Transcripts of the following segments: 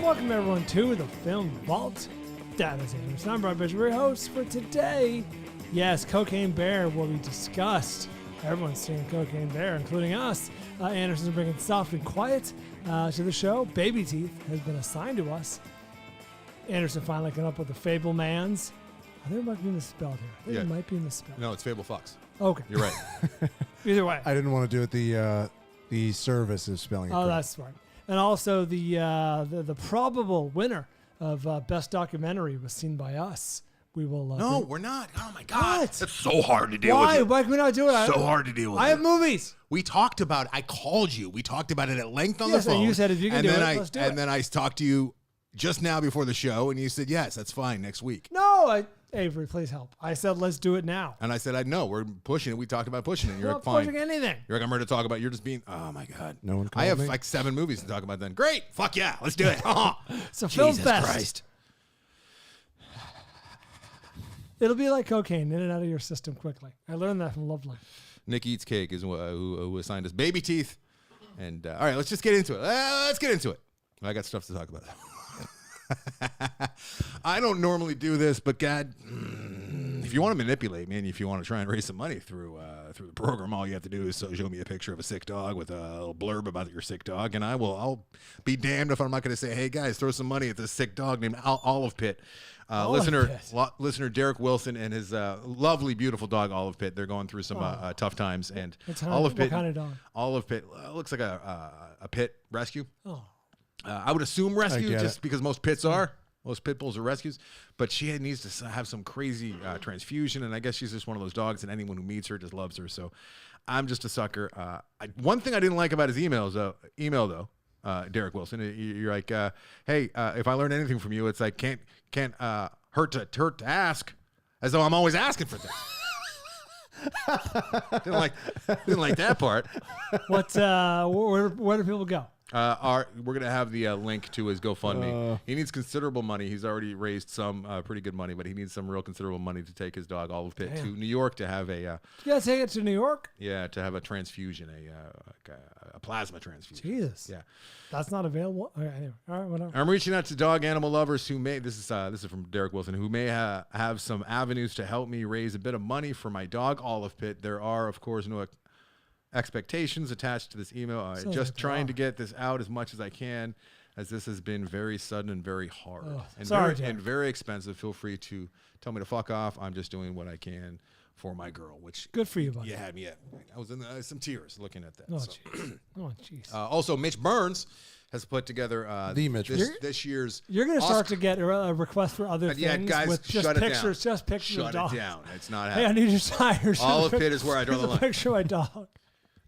Welcome everyone to the Film Vault. That is Anderson. I'm Bryan, your host for today. Yes, Cocaine Bear will be discussed. Everyone's seeing Cocaine Bear, including us. Anderson's bringing Soft and Quiet to the show. Baby Teeth has been assigned to us. Anderson finally came up with the Fabelmans. I think it might be misspelled here. I think it might be misspelled. No, it's Fablefox. Okay. You're right. Either way. I didn't want to do it the service of spelling it. Oh, correct. that's smart. And also the probable winner of Best Documentary was seen by us. We will. No, we're not. Oh my God, What? that's so hard to deal Why? with. Why can we not do it? So hard to deal with. I have movies. We talked about. I called you. We talked about it at length on Yes, the and phone. you said if you can and do then it, let's do it. And then I talked to you just now before the show, and you said yes, that's fine next week. No, Avery, please help. I said let's do it now. And I said I know we're pushing it. We talked about pushing it. You're I'm like not fine. pushing anything. You're like I'm ready to talk about. You're just being. Oh my God. No one called I have me? like 7 movies to talk about. Then great. Fuck yeah, let's do it. So Film Jesus Fest. Christ. It'll be like cocaine, in and out of your system quickly. I learned that from Lovely. Nick Eats Cake is who assigned us Baby Teeth. And all right, let's just get into it. Let's get into it. I got stuff to talk about. I don't normally do this, but God, if you want to manipulate me and if you want to try and raise some money through the program, all you have to do is show me a picture of a sick dog with a little blurb about your sick dog, and I'll be damned if I'm not going to say, hey guys, throw some money at this sick dog named Olive Pit. Listener Derek Wilson and his lovely, beautiful dog Olive Pit. They're going through some tough times, and Olive Pit. What kind of dog? Olive Pit looks like a pit rescue. Oh. I would assume rescue just it. because most pits are. Most pit bulls are rescues, but she needs to have some crazy transfusion, and I guess she's just one of those dogs, and anyone who meets her just loves her. So I'm just a sucker. One thing I didn't like about his email though, Derek Wilson, you're like, hey, if I learn anything from you, it's like can't hurt to ask, as though I'm always asking for things. didn't like that part. What? Where do people go? We're going to have the link to his GoFundMe. He needs considerable money. He's already raised some pretty good money, but he needs some real considerable money to take his dog Olive Pit to New York to have a You gotta take it to New York? to have a transfusion, a plasma transfusion. Jesus. Yeah. That's not available. Okay, anyway. All right, whatever. I'm reaching out to dog animal lovers who may this is from Derek Wilson, who may have some avenues to help me raise a bit of money for my dog Olive Pit. There are, of course, no expectations attached to this email. Just trying to get this out as much as I can, as this has been very sudden and very hard and very expensive. Feel free to tell me to fuck off. I'm just doing what I can for my girl, which Good for you, buddy. you had me at. I was in some tears looking at that. Oh, So. jeez. Oh, jeez. Also, Mitch Burns has put together this year's. You're going to start Oscar- to get a request for other things guys, with just shut it down. pictures, just pictures of Shut dogs. it down. It's not Hey, I happening. need your tires. Olive Pit is where I draw the Here's a line. picture of my dog.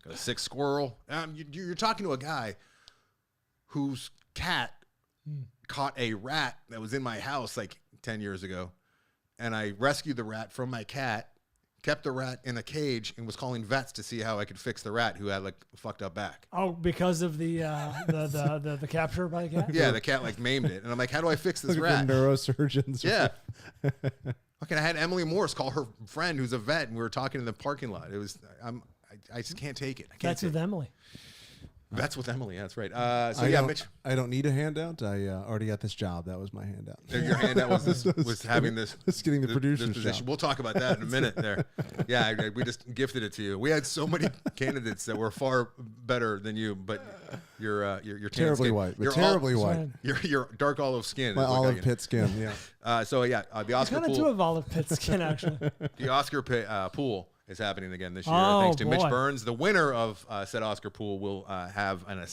Got a sick squirrel. You're talking to a guy whose cat caught a rat that was in my house like 10 years ago, and I rescued the rat from my cat, kept the rat in a cage, and was calling vets to see how I could fix the rat who had like a fucked up back. Oh, because of the capture by the cat? Yeah, the cat like maimed it, and I'm like, how do I fix this Look rat? at the neurosurgeons. Yeah. Okay, I had Emily Morse call her friend who's a vet, and we were talking in the parking lot. It was I just can't take it. I can't That's take with Emily. That's with Emily. That's right. Mitch. I don't need a handout. I already got this job. That was my handout. Your handout was having this. It's getting the producer's position. job. We'll talk about that in a minute. There, yeah, we just gifted it to you. We had so many candidates that were far better than you, but you're Terribly white, but terribly white. Your dark olive skin. My Olive Pit skin. Yeah. The Oscar Kind of do pool. have olive pit skin, actually. The Oscar pool is happening again this year, Oh, thanks to boy. Mitch Burns. The winner of said Oscar pool will have a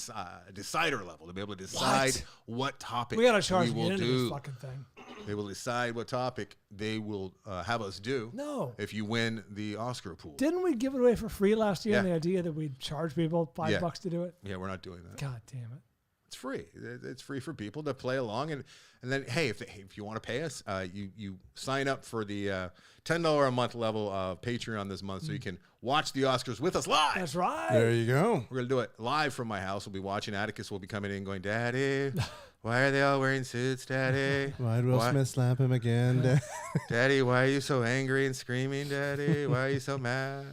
decider level to be able to decide what topic We got to charge we me will into do. this fucking thing. They will decide what topic they will have us do. No. If you win the Oscar pool. Didn't we give it away for free last year? Yeah. And the idea that we'd charge people $5 to do it? Yeah, we're not doing that. God damn it. It's free. It's free for people to play along, and then hey, if you want to pay us, you sign up for the $10 a month level of Patreon this month, so you can watch the Oscars with us live. That's right. There you go. We're gonna do it live from my house. We'll be watching. Atticus will be coming in, going, "Daddy, why are they all wearing suits, Daddy? Why'd Will Smith slap him again? Daddy, why are you so angry and screaming, Daddy? Why are you so mad?"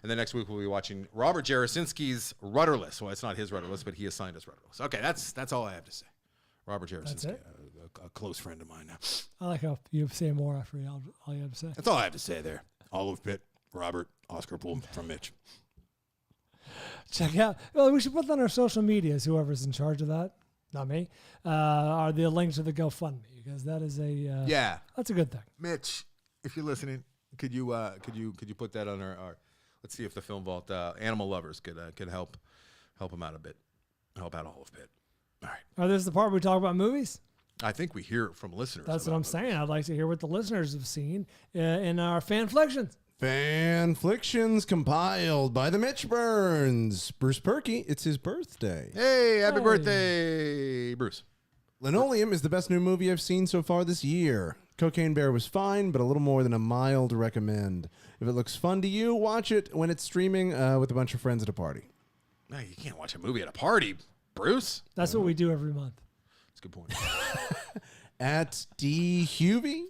And then next week we'll be watching Robert Jarosinski's Rudderless. Well, it's not his Rudderless, but he assigned us Rudderless. Okay, that's all I have to say. Robert Harrison's That's it? a close friend of mine now. I like how you say more after all you have to say. That's all I have to say there. Olive Pitt, Robert, Oscar Pool from Mitch. Check out. Well, we should put that on our social medias. Whoever's in charge of that, not me, are the links to the GoFundMe because that is Yeah, that's a good thing. Mitch, if you're listening, could you put that on our let's see if the Film Vault animal lovers could help him out a bit, help out Olive Pitt. All right. Oh, this is the part where we talk about movies. I think we hear it from listeners. That's what about I'm movies. saying. I'd like to hear what the listeners have seen in our Fanflickssions. Fanflickssions compiled by the Mitch Burns. Bruce Perky, it's his birthday. Hey, happy Hey. birthday, Bruce. Linoleum is the best new movie I've seen so far this year. Cocaine Bear was fine, but a little more than a mild recommend. If it looks fun to you, watch it when it's streaming with a bunch of friends at a party. No, you can't watch a movie at a party, Bruce. That's what we do every month. That's a good point. At D. Huvie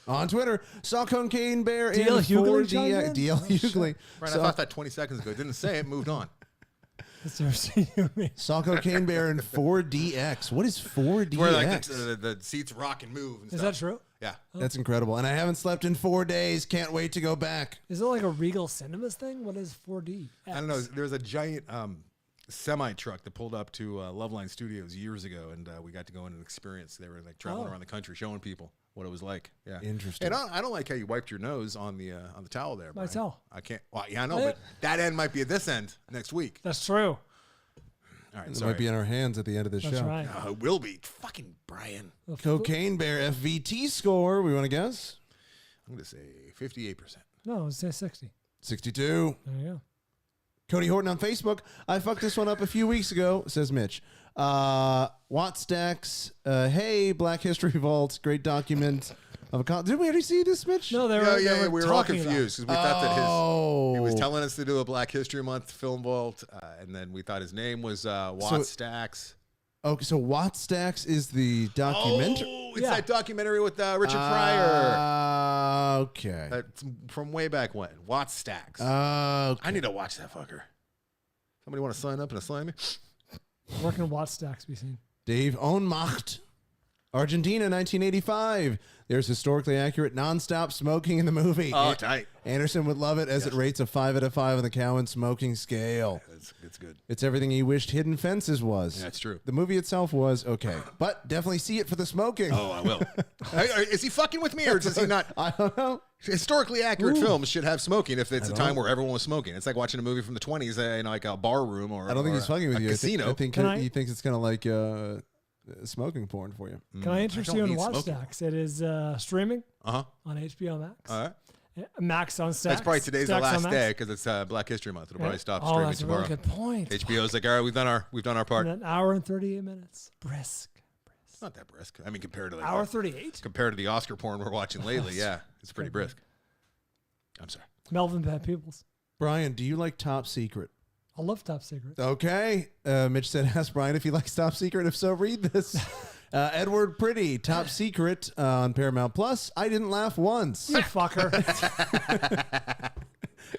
on Twitter, saw Cocaine Bear in DL Hughley 4DX. chimed in? DL Hughley. Right, I thought that 20 seconds ago. Didn't say it. Moved on. That's never seen you me. Saw Cocaine Bear in 4DX. What is 4DX? Where like the seats rock and move. And Is stuff. that true? Yeah. That's incredible. And I haven't slept in 4 days. Can't wait to go back. Is it like a Regal Cinemas thing? What is 4D? I don't know. There was a giant semi truck that pulled up to Loveline Studios years ago, and we got to go in and experience. They were like traveling around the country, showing people what it was like. Yeah, Interesting. And I don't like how you wiped your nose on the towel there. My Bryan. towel. I can't. Well, yeah, I know, but that end might be at this end next week. That's true. All right, It sorry. might be in our hands at the end of the That's show. right. It will be. Fucking Bryan. Cocaine Bear FVT score. We want to guess? I'm gonna say 58%. No, it says 60. 62. There you go. Cody Horton on Facebook. I fucked this one up a few weeks ago, says Mitch. Wattstacks. Hey, Black History Vault. Great document. Did we already see this, Mitch? No, they Yeah, were we were all talking about confused because we thought that he was Oh. telling us to do a Black History Month Film Vault, and then we thought his name was Wattstacks. Okay, so Wattstacks is the documentary. Oh, it's Yeah. that documentary with Richard Pryor. Okay. That's from way back when. Wattstacks. Okay. I need to watch that fucker. Somebody want to sign up and assign me? Working Watt Stacks be seen. Dave Ohnmacht. Argentina, 1985. There's historically accurate nonstop smoking in the movie. Oh, tight. Anderson would love it as it rates a 5 out of 5 on the Cowan smoking scale. It's good. It's everything he wished Hidden Fences was. Yeah, that's true. The movie itself was okay, but definitely see it for the smoking. Oh, I will. Is he fucking with me or does he not? I don't know. Historically accurate films should have smoking if it's a time where everyone was smoking. It's like watching a movie from the 20s in like a bar room or I don't think or he's fucking with a you. casino. I think he thinks it's kind of like smoking porn for you. Can I interest don't you in need Watt smoking. Stacks? It is streaming Uh-huh. on HBO Max. All right. Max on Stacks. That's probably today's the Stacks on last Max. day because it's Black History Month. It'll probably stop Oh, streaming that's a tomorrow. really good point. HBO's like, all right, we've done our part. And an hour and 38 minutes. Brisk. It's not that brisk. I mean, compared to like Hour 38? compared to the Oscar porn we're watching lately, yeah, it's pretty brisk. I'm sorry. Melvin Bad Peoples. Brian, do you like Top Secret? I love Top Secret. Okay. Mitch said, ask Brian if he likes Top Secret. If so, read this. Edward Pretty, Top Secret on Paramount Plus. I didn't laugh once. You fucker.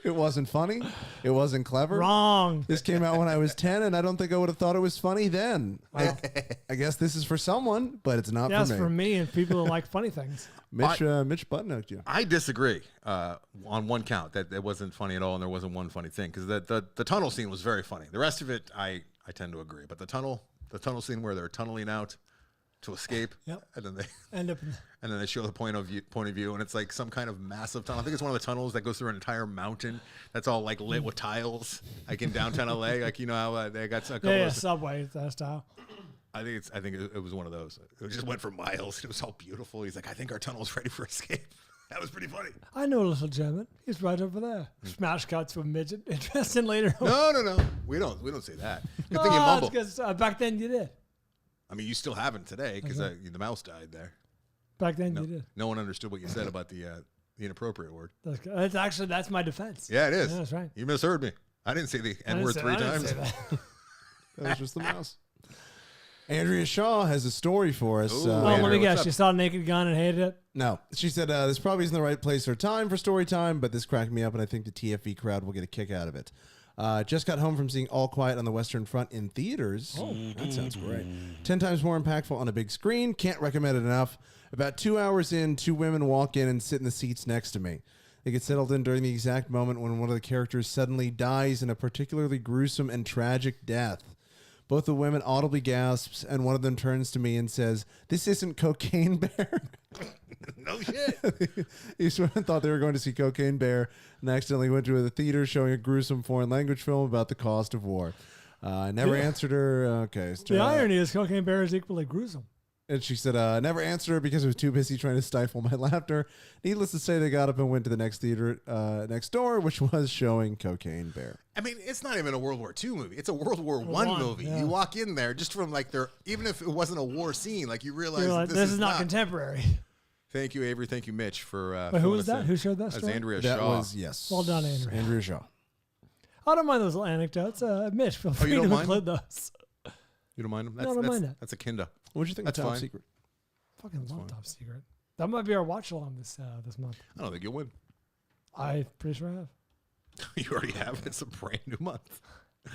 It wasn't funny. It wasn't clever. Wrong. This came out when I was 10, and I don't think I would have thought it was funny then. I guess this is for someone, but it's not That's for me. for me and people that like funny things. Mitch button-hooked you. I disagree on one count that it wasn't funny at all and there wasn't one funny thing because the tunnel scene was very funny. The rest of it, I tend to agree. But the tunnel scene where they're tunneling out to escape, Yep. and then they End up. and then they show the point of view, and it's like some kind of massive tunnel. I think it's one of the tunnels that goes through an entire mountain that's all like lit with tiles, like in downtown LA. Like you know how they got a couple Yeah, of Subway style. I think it was one of those. It just went for miles. It was all beautiful. He's like, I think our tunnel's ready for escape. That was pretty funny. I know a little German. He's right over there. Smash cuts to a midget. Interesting later on. No. We don't say that. Good thing you mumble. Because back then you did. I mean, you still haven't today because the mouse died there. Back then you did. No one understood what you said about the inappropriate word. That's my defense. Yeah, it is. Yeah, that's right. You misheard me. I didn't say the N word 3 I didn't times. say that. That was just the mouse. Andrea Shaw has a story for us. Ooh. Oh, let Andrea, me what's guess. up? You saw Naked Gun and hated it? No. She said, this probably isn't the right place or time for story time, but this cracked me up, and I think the TFE crowd will get a kick out of it. Just got home from seeing All Quiet on the Western Front in theaters. Oh, that sounds great. 10 times more impactful on a big screen. Can't recommend it enough. About 2 hours in, two women walk in and sit in the seats next to me. They get settled in during the exact moment when one of the characters suddenly dies in a particularly gruesome and tragic death. Both the women audibly gasps, and one of them turns to me and says, "This isn't Cocaine Bear." No shit. Each woman thought they were going to see Cocaine Bear and accidentally went to the theater showing a gruesome foreign language film about the cost of war. I never answered her. Okay. The irony is Cocaine Bear is equally gruesome. And she said, never answered her because I was too busy trying to stifle my laughter. Needless to say, they got up and went to the next theater next door, which was showing Cocaine Bear. I mean, it's not even a World War II movie. It's a World War I movie. Yeah. You walk in there just from like even if it wasn't a war scene, like you realize like, this is not contemporary. Thank you, Avery. Thank you, Mitch, for. Wait, who was that? Who showed that story? That's Andrea That Shaw. was, yes. Well done, Andrea. Andrea Shaw. I don't mind those little anecdotes. Mitch, feel free to include those. You don't mind them? No, I don't mind that. That's a kinda. What do you think of Top Secret? Fucking love Top Secret. That might be our watch along this month. I don't think you'll win. I'm pretty sure I have. You already have. It's a brand new month. All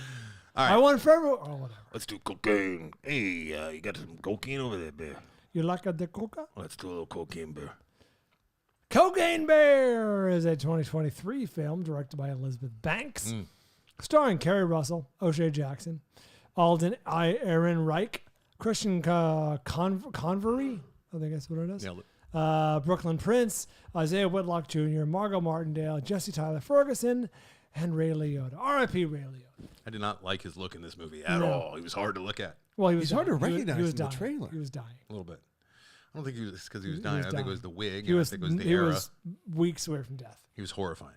right. I won forever. Oh, whatever. Let's do cocaine. Hey, you got some cocaine over there, Bear? You like a de coca? Let's do a little cocaine, Bear. Cocaine Bear is a 2023 film directed by Elizabeth Banks, starring Kerry Russell, O'Shea Jackson, Alden Ehrenreich, Christian Convery, I think that's what it is. Nailed it. Brooklyn Prince, Isaiah Whitlock Jr., Margot Martindale, Jesse Tyler Ferguson, and Ray Liotta. R.I.P. Ray Liotta. I did not like his look in this movie at all. He was hard to look at. Well, he was hard to recognize in the trailer. He was dying. A little bit. I don't think he was because he was dying. I think it was the wig. I think it was the era. He was weeks away from death. He was horrifying.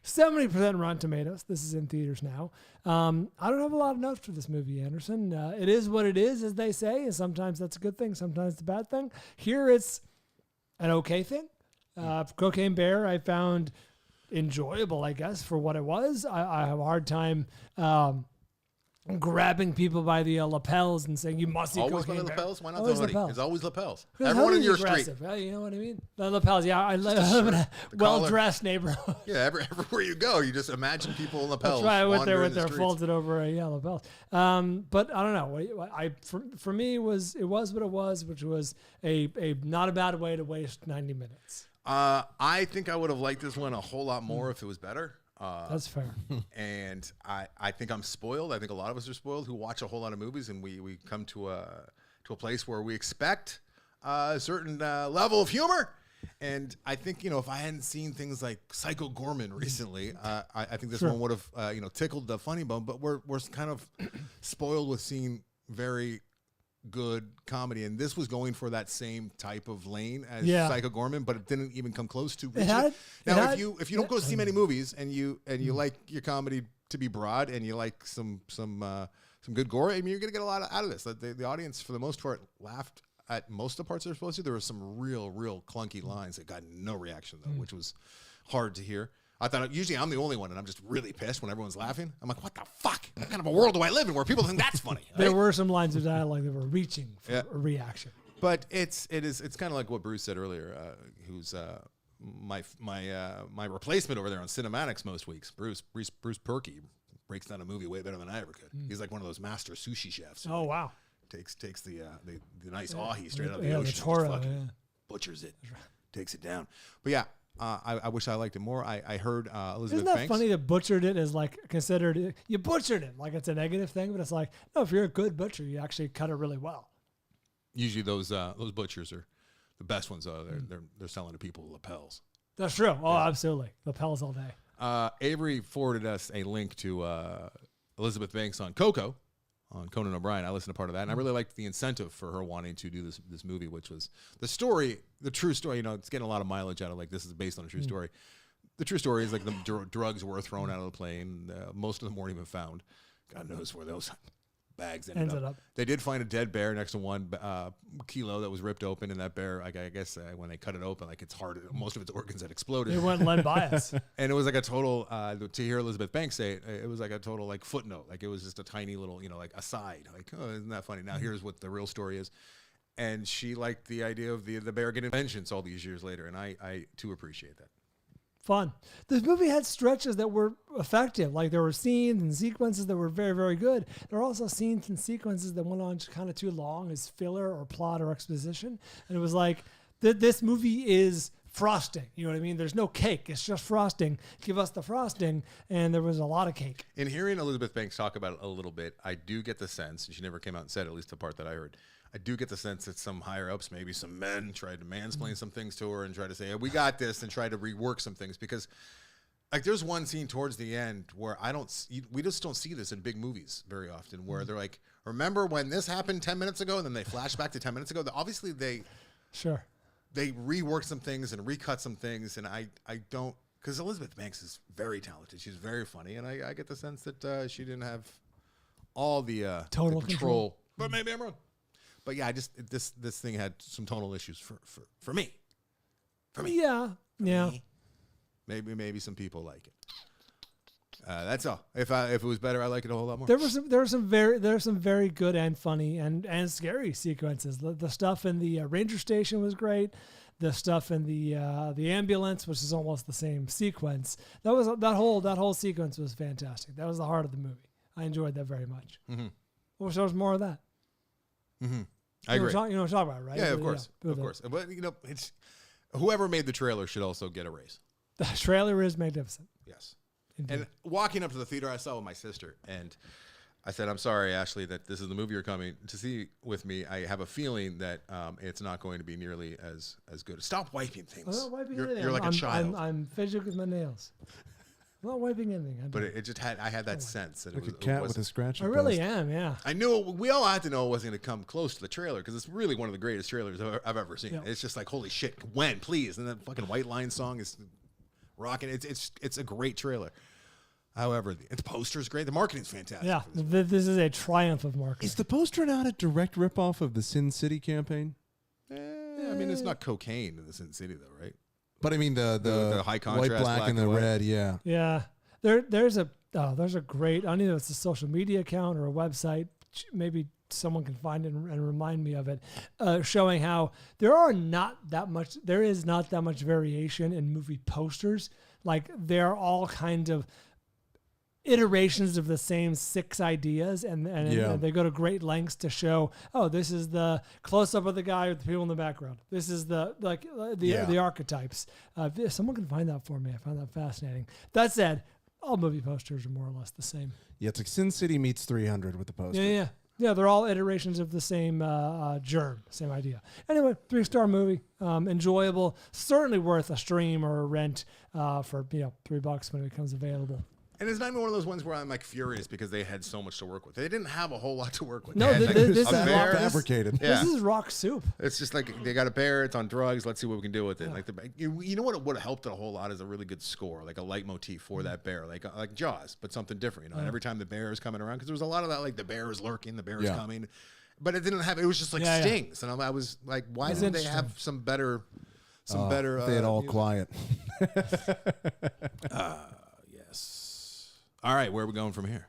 70% Rotten Tomatoes. This is in theaters now. I don't have a lot of notes for this movie, Anderson. It is what it is, as they say, and sometimes that's a good thing, sometimes it's a bad thing. Here it's an okay thing. Cocaine Bear I found enjoyable, I guess, for what it was. I have a hard time grabbing people by the lapels and saying, you must see always Cocaine by the Bear. lapels? Why not always the hoodie? lapels. It's always lapels. Because Everyone in your aggressive, street. right? You know what I mean? The lapels, yeah. I live in a well-dressed neighborhood. Yeah, everywhere you go, you just imagine people in lapels. That's right, with their the folded over lapels. But I don't know. For me, it was what it was, which was a not a bad way to waste 90 minutes. I think I would have liked this one a whole lot more if it was better. That's fair. And I think I'm spoiled. I think a lot of us are spoiled who watch a whole lot of movies, and we come to a place where we expect a certain level of humor. And I think, if I hadn't seen things like Psycho Gorman recently, I think this one would have tickled the funny bone. But we're kind of spoiled with seeing very good comedy, and this was going for that same type of lane as Psycho Gorman, but it didn't even come close to reaching it. Now, if you don't go see many movies and you like your comedy to be broad and you like some good gore, I mean, you're gonna get a lot out of this. The audience, for the most part, laughed at most of the parts they're supposed to. There were some real clunky lines that got no reaction though, which was hard to hear. I thought usually I'm the only one, and I'm just really pissed when everyone's laughing. I'm like, what the fuck? What kind of a world do I live in where people think that's funny? There were some lines of dialogue that were reaching for a reaction. But it's kind of like what Bruce said earlier, who's my replacement over there on Cinematics most weeks. Bruce Perky breaks down a movie way better than I ever could. He's like one of those master sushi chefs. Oh wow! Takes the nice ahi straight out of the ocean, just fucking butchers it, takes it down. But yeah. I wish I liked it more. I heard Elizabeth Banks. Isn't that funny that butchered it is like considered, you butchered it like it's a negative thing, but it's like, no, if you're a good butcher, you actually cut it really well. Usually those butchers are the best ones. They're selling to people lapels. That's true. Oh, absolutely. Lapels all day. Avery forwarded us a link to Elizabeth Banks on Coco. On Conan O'Brien. I listened to part of that, and I really liked the incentive for her wanting to do this movie, which was the true story. It's getting a lot of mileage out of like this is based on a true story. The true story is like the drugs were thrown out of the plane. Most of them weren't even found. God knows where those bags ended up. They did find a dead bear next to one kilo that was ripped open, and that bear, I guess, when they cut it open, like it's hard. Most of its organs had exploded. It went lead bias, and it was like a total. To hear Elizabeth Banks say it, it was like a total like footnote. Like it was just a tiny little, like aside. Like, oh, isn't that funny? Now here's what the real story is. And she liked the idea of the bear getting vengeance all these years later, and I too appreciate that. fun. This movie had stretches that were effective. Like there were scenes and sequences that were very, very good. There were also scenes and sequences that went on kind of too long as filler or plot or exposition. And it was like, this movie is frosting. You know what I mean? There's no cake. It's just frosting. Give us the frosting. And there was a lot of cake. In hearing Elizabeth Banks talk about it a little bit, I do get the sense, and she never came out and said, at least the part that I heard, I do get the sense that some higher ups, maybe some men, tried to mansplain some things to her and try to say, hey, we got this, and try to rework some things. Because like there's one scene towards the end where we just don't see this in big movies very often, where they're like, remember when this happened 10 minutes ago? And then they flash back to 10 minutes ago. Obviously they reworked some things and recut some things. And I don't, because Elizabeth Banks is very talented. She's very funny. And I get the sense that she didn't have all the total control. But maybe I'm wrong. But yeah, this thing had some tonal issues for me. For me. Yeah. Yeah. Me. Maybe some people like it. That's all. If it was better, I like it a whole lot more. There were some very good and funny and scary sequences. The stuff in the ranger station was great. The stuff in the ambulance, which is almost the same sequence. That whole sequence was fantastic. That was the heart of the movie. I enjoyed that very much. Mm-hmm. Wish there was more of that. Mm-hmm. I agree. You know what I'm talking about, right? Yeah, of course. But it's whoever made the trailer should also get a raise. The trailer is magnificent. Yes. Indeed. And walking up to the theater, I saw with my sister, and I said, I'm sorry, Ashley, that this is the movie you're coming to see with me. I have a feeling that it's not going to be nearly as good. Stop wiping things. I'm not wiping you're, anything. You're like a child. I'm fidgeting with my nails. I'm not wiping anything. But I had that sense that like it was a cat with a scratch. I really am, yeah. I knew we all had to know it wasn't going to come close to the trailer because it's really one of the greatest trailers I've ever seen. Yeah. It's just like, holy shit, when, please? And that fucking White Line song is rocking. It's a great trailer. However, the poster's great. The marketing's fantastic. Yeah, this is a triumph of marketing. Is the poster not a direct ripoff of the Sin City campaign? I mean, it's not cocaine in the Sin City, though, right? But I mean the high contrast, white, black, and the red, yeah. Yeah. There's a great, I don't know if it's a social media account or a website, maybe someone can find it and remind me of it, showing how there is not that much variation in movie posters. Like they're all kind of iterations of the same 6 ideas, and they go to great lengths to show, this is the close-up of the guy with the people in the background. This is the archetypes. If someone can find that for me, I found that fascinating. That said, all movie posters are more or less the same. Yeah, it's like Sin City meets 300 with the poster. Yeah, they're all iterations of the same germ, same idea. Anyway, 3-star movie, enjoyable, certainly worth a stream or a rent for $3 when it becomes available. And it's not even one of those ones where I'm like furious because they had so much to work with. They didn't have a whole lot to work with. No, this is fabricated. This is rock soup. It's just like they got a bear. It's on drugs. Let's see what we can do with it. Yeah. Like you know what would have helped it a whole lot is a really good score, like a leitmotif for that bear, like Jaws, but something different. And every time the bear is coming around, because there was a lot of that, like the bear is lurking, the bear is coming, but it didn't have. It was just like stings, and I was like, why didn't they have some better? They had all quiet. Yes. All right, where are we going from here?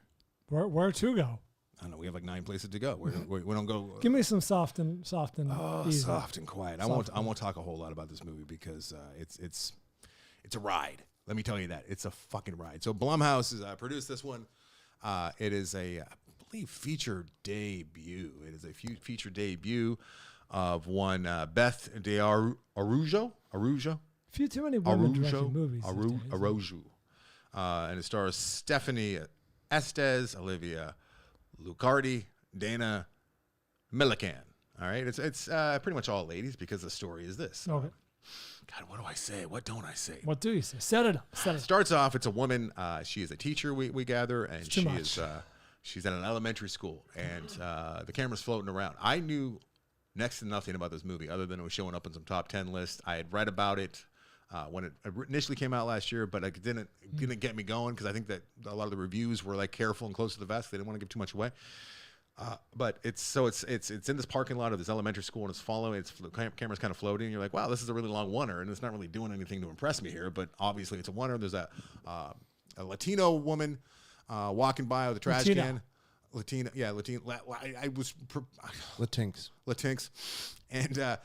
Where to go? I don't know. We have like 9 places to go. We don't go. Give me some soft and easy. Soft and quiet. I won't talk a whole lot about this movie because it's a ride. Let me tell you that it's a fucking ride. So Blumhouse has produced this one. It is I believe feature debut. It is a feature debut of one Beth de Arujo. A few too many women directing movies. Arujo. And it stars Stephanie Estes, Olivia Lucardi, Dana Millican. All right, it's pretty much all ladies because the story is this. Okay. God, what do I say? What don't I say? What do you say? Set it up. Starts off. It's a woman. She is a teacher. We gather, and she's at an elementary school, and the camera's floating around. I knew next to nothing about this movie other than it was showing up in some top 10 lists. I had read about it when it initially came out last year, but it didn't get me going because I think that a lot of the reviews were like careful and close to the vest. They didn't want to give too much away. But it's in this parking lot of this elementary school, and the camera's kind of floating. And you're like, wow, this is a really long oneer, and it's not really doing anything to impress me here. But obviously, it's a oneer. There's a Latino woman walking by with a trash can. Latina. I was Latinx. and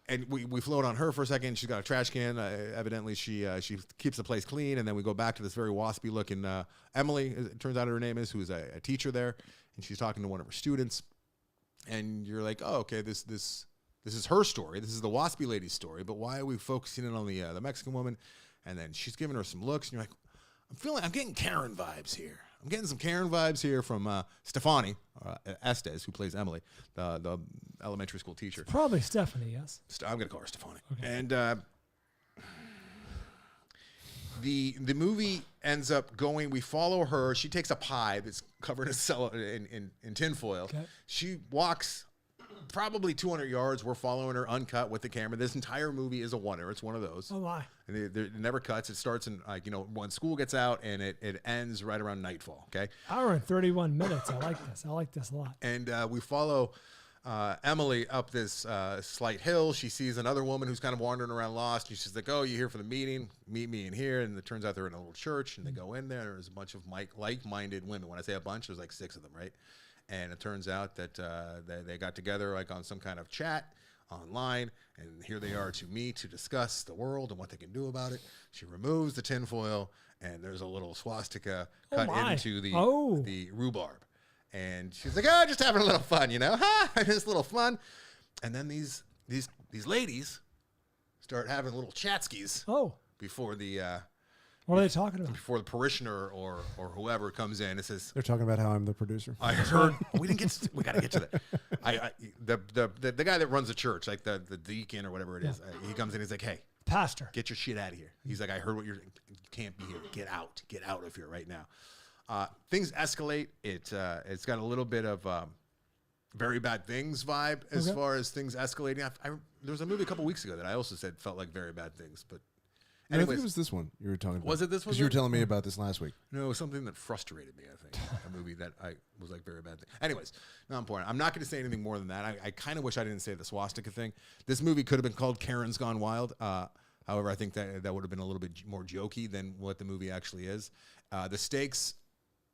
and we float on her for a second. She's got a trash can. Evidently, she keeps the place clean. And then we go back to this very waspy looking Emily. It turns out her name is, who is a teacher there, and she's talking to one of her students. And you're like, oh, okay, this is her story. This is the waspy lady's story. But why are we focusing in on the Mexican woman? And then she's giving her some looks, and you're like, I'm getting Karen vibes here. I'm getting some Karen vibes here from Stefani Estes, who plays Emily, the elementary school teacher. Probably Stephanie, yes. I'm going to call her Stefani. Okay. And the movie ends up going, we follow her. She takes a pie that's covered in tinfoil. Okay. She walks probably 200 yards. We're following her uncut with the camera. This entire movie is a wonder. It's one of those. Oh, my. And it never cuts. It starts in, when school gets out, and it ends right around nightfall, okay? Hour and 31 minutes. I like this. I like this a lot. And we follow Emily up this slight hill. She sees another woman who's kind of wandering around lost. And she's like, oh, you here for the meeting? Meet me in here. And it turns out they're in a little church, and they go in there. There's a bunch of like-minded women. When I say a bunch, there's like 6 of them, right? And it turns out that they got together like on some kind of chat online, and here they are to meet to discuss the world and what they can do about it. She removes the tinfoil, and there's a little swastika cut into the rhubarb. And she's like, oh, just having a little fun, just a little fun. And then these ladies start having little chatskis before the what are they talking about? Before the parishioner or whoever comes in, it says they're talking about how I'm the producer. I heard we got to get to that. The guy that runs the church, like the deacon or whatever it is, he comes in. He's like, hey, pastor, get your shit out of here. He's like, I heard what you can't be here. Get out of here right now. Things escalate. It's got a little bit of Very Bad Things vibe as far as things escalating. There was a movie a couple weeks ago that I also said felt like Very Bad Things, but. I think it was this one you were talking about. Was it this one? Because you were telling me about this last week. No, it was something that frustrated me, I think. A movie that I was like Very Bad Thing. Anyways, not important. I'm not going to say anything more than that. I kind of wish I didn't say the swastika thing. This movie could have been called Karen's Gone Wild. However, I think that would have been a little bit more jokey than what the movie actually is. The stakes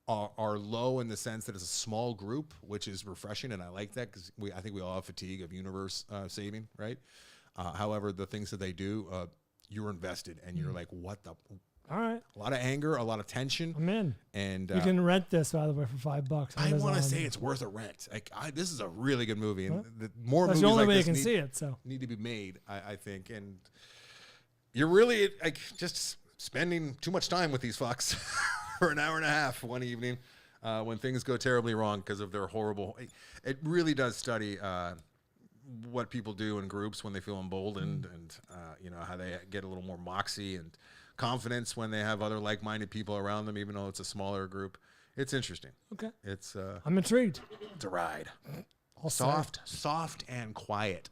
are low in the sense that it's a small group, which is refreshing, and I like that because I think we all have fatigue of universe saving, right? However, the things that they do, you're invested, and you're like, what the? All right. A lot of anger, a lot of tension. I'm in. And you can rent this, by the way, for $5. I want to say it's worth a rent. This is a really good movie, and That's movies the only like way this you can see it. So need to be made, I think. And you're really just spending too much time with these fucks for an hour and a half one evening when things go terribly wrong because of their horrible. It really does study. What people do in groups when they feel emboldened, and how they get a little more moxie and confidence when they have other like-minded people around them, even though it's a smaller group. It's interesting. Okay, it's I'm intrigued. It's a ride. Soft and quiet.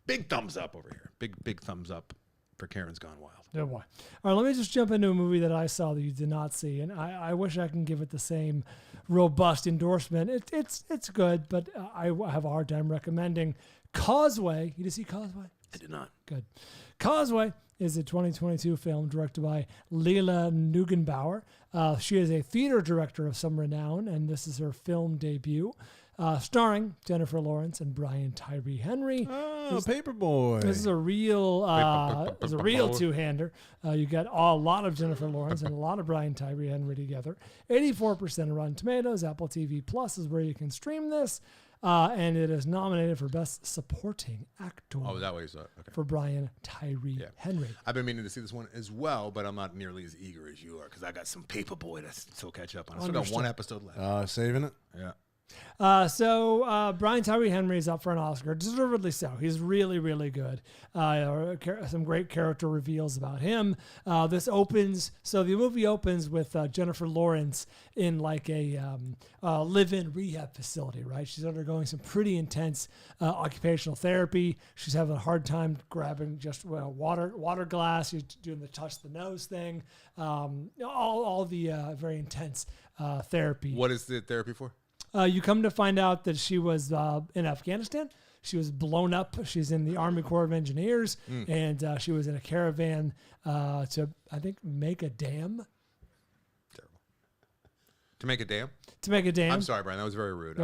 Big thumbs up over here. Big thumbs up for Karen's Gone Wild. Oh boy! All right, let me just jump into a movie that I saw that you did not see, and I wish I can give it the same robust endorsement. It's good, but I have a hard time recommending Causeway. You did see Causeway? I did not. Good. Causeway is a 2022 film directed by Leila Neugenbauer. She is a theater director of some renown, and this is her film debut. Starring Jennifer Lawrence and Bryan Tyree Henry. Oh, Paperboy. This is a real two-hander. You got a lot of Jennifer Lawrence and a lot of Bryan Tyree Henry together. 84% of Rotten Tomatoes. Apple TV Plus is where you can stream this. And it is nominated for Best Supporting Actor. Oh, that way. Okay. For Bryan Tyree Henry. I've been meaning to see this one as well, but I'm not nearly as eager as you are because I got some Paperboy to still catch up on. I still got one episode left. Saving it? Yeah. So Bryan Tyree Henry is up for an Oscar, deservedly so. He's really, really good. Some great character reveals about him. The movie opens with Jennifer Lawrence in like a live-in rehab facility, right? She's undergoing some pretty intense occupational therapy. She's having a hard time grabbing just water glass. She's doing the touch the nose thing. All the very intense therapy. What is the therapy for? You come to find out that she was in Afghanistan. She was blown up. She's in the Army Corps of Engineers, and she was in a caravan to, I think, make a dam. Terrible. To make a dam? To make a dam. I'm sorry, Brian. That was very rude.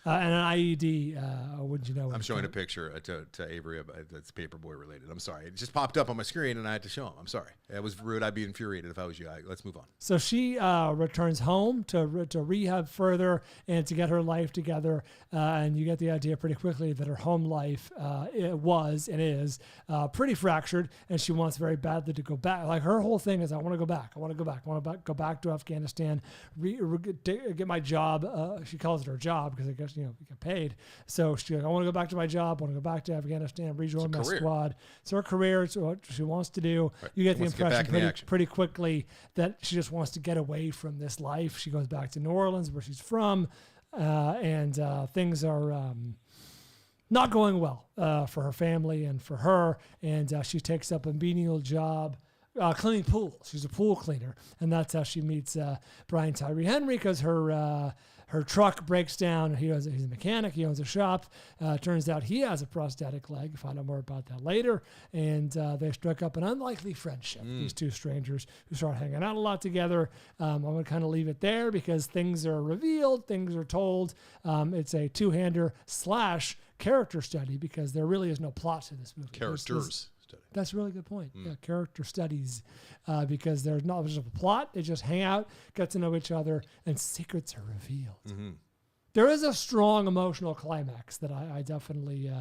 And an IED, wouldn't you know? I'm showing a picture to Avery that's Paperboy related. I'm sorry. It just popped up on my screen and I had to show him. I'm sorry. That was rude. I'd be infuriated if I was you. Let's move on. So she returns home to rehab further and to get her life together. And you get the idea pretty quickly that her home life it was and is pretty fractured. And she wants very badly to go back. Like her whole thing is, I want to go back. I want to go back. I want to go back to Afghanistan, get my job. She calls it her job because I guess, we get paid. So she's like, I want to go back to my job. I want to go back to Afghanistan, rejoin my squad. So her career, it's what she wants to do. Right. You get the impression pretty quickly that she just wants to get away from this life. She goes back to New Orleans, where she's from, and things are not going well for her family and for her. And she takes up a menial job cleaning pools. She's a pool cleaner, and that's how she meets Bryan Tyree Henry, because her truck breaks down. He's a mechanic. He owns a shop. Turns out he has a prosthetic leg. Find out more about that later. And they struck up an unlikely friendship, these two strangers who start hanging out a lot together. I'm going to kind of leave it there because things are revealed. Things are told. It's a two-hander / character study because there really is no plot to this movie. Characters. That's a really good point. Yeah, character studies, because there's not much of a plot. They just hang out, get to know each other, and secrets are revealed. Mm-hmm. There is a strong emotional climax that I definitely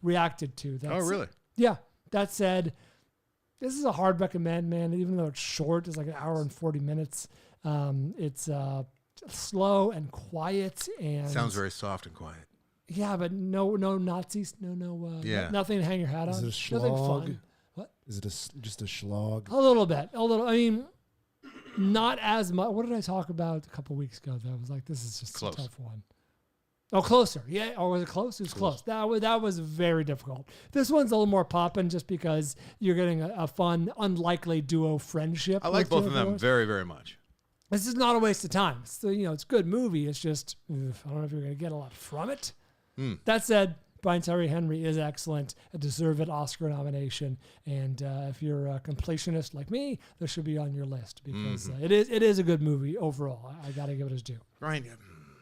reacted to. Oh, really? Yeah. That said, this is a hard recommend, man. Even though it's short, it's like an hour and 40 minutes. It's slow and quiet. And sounds very soft and quiet. Yeah, but no Nazis, nothing to hang your hat on. Is it a schlog? What? Is it just a schlog? A little bit. I mean, not as much. What did I talk about a couple weeks ago that I was like, this is just a tough one? Oh, Closer. Yeah. Or was it Close? It was close. That was very difficult. This one's a little more poppin' just because you're getting a fun, unlikely duo friendship. I like both of them very, very much. This is not a waste of time. So, it's a good movie. It's just, I don't know if you're going to get a lot from it. That said, Bryan Tyree Henry is excellent, a deserved Oscar nomination, and if you're a completionist like me, this should be on your list because it is a good movie overall. I got to give it its due. Brian,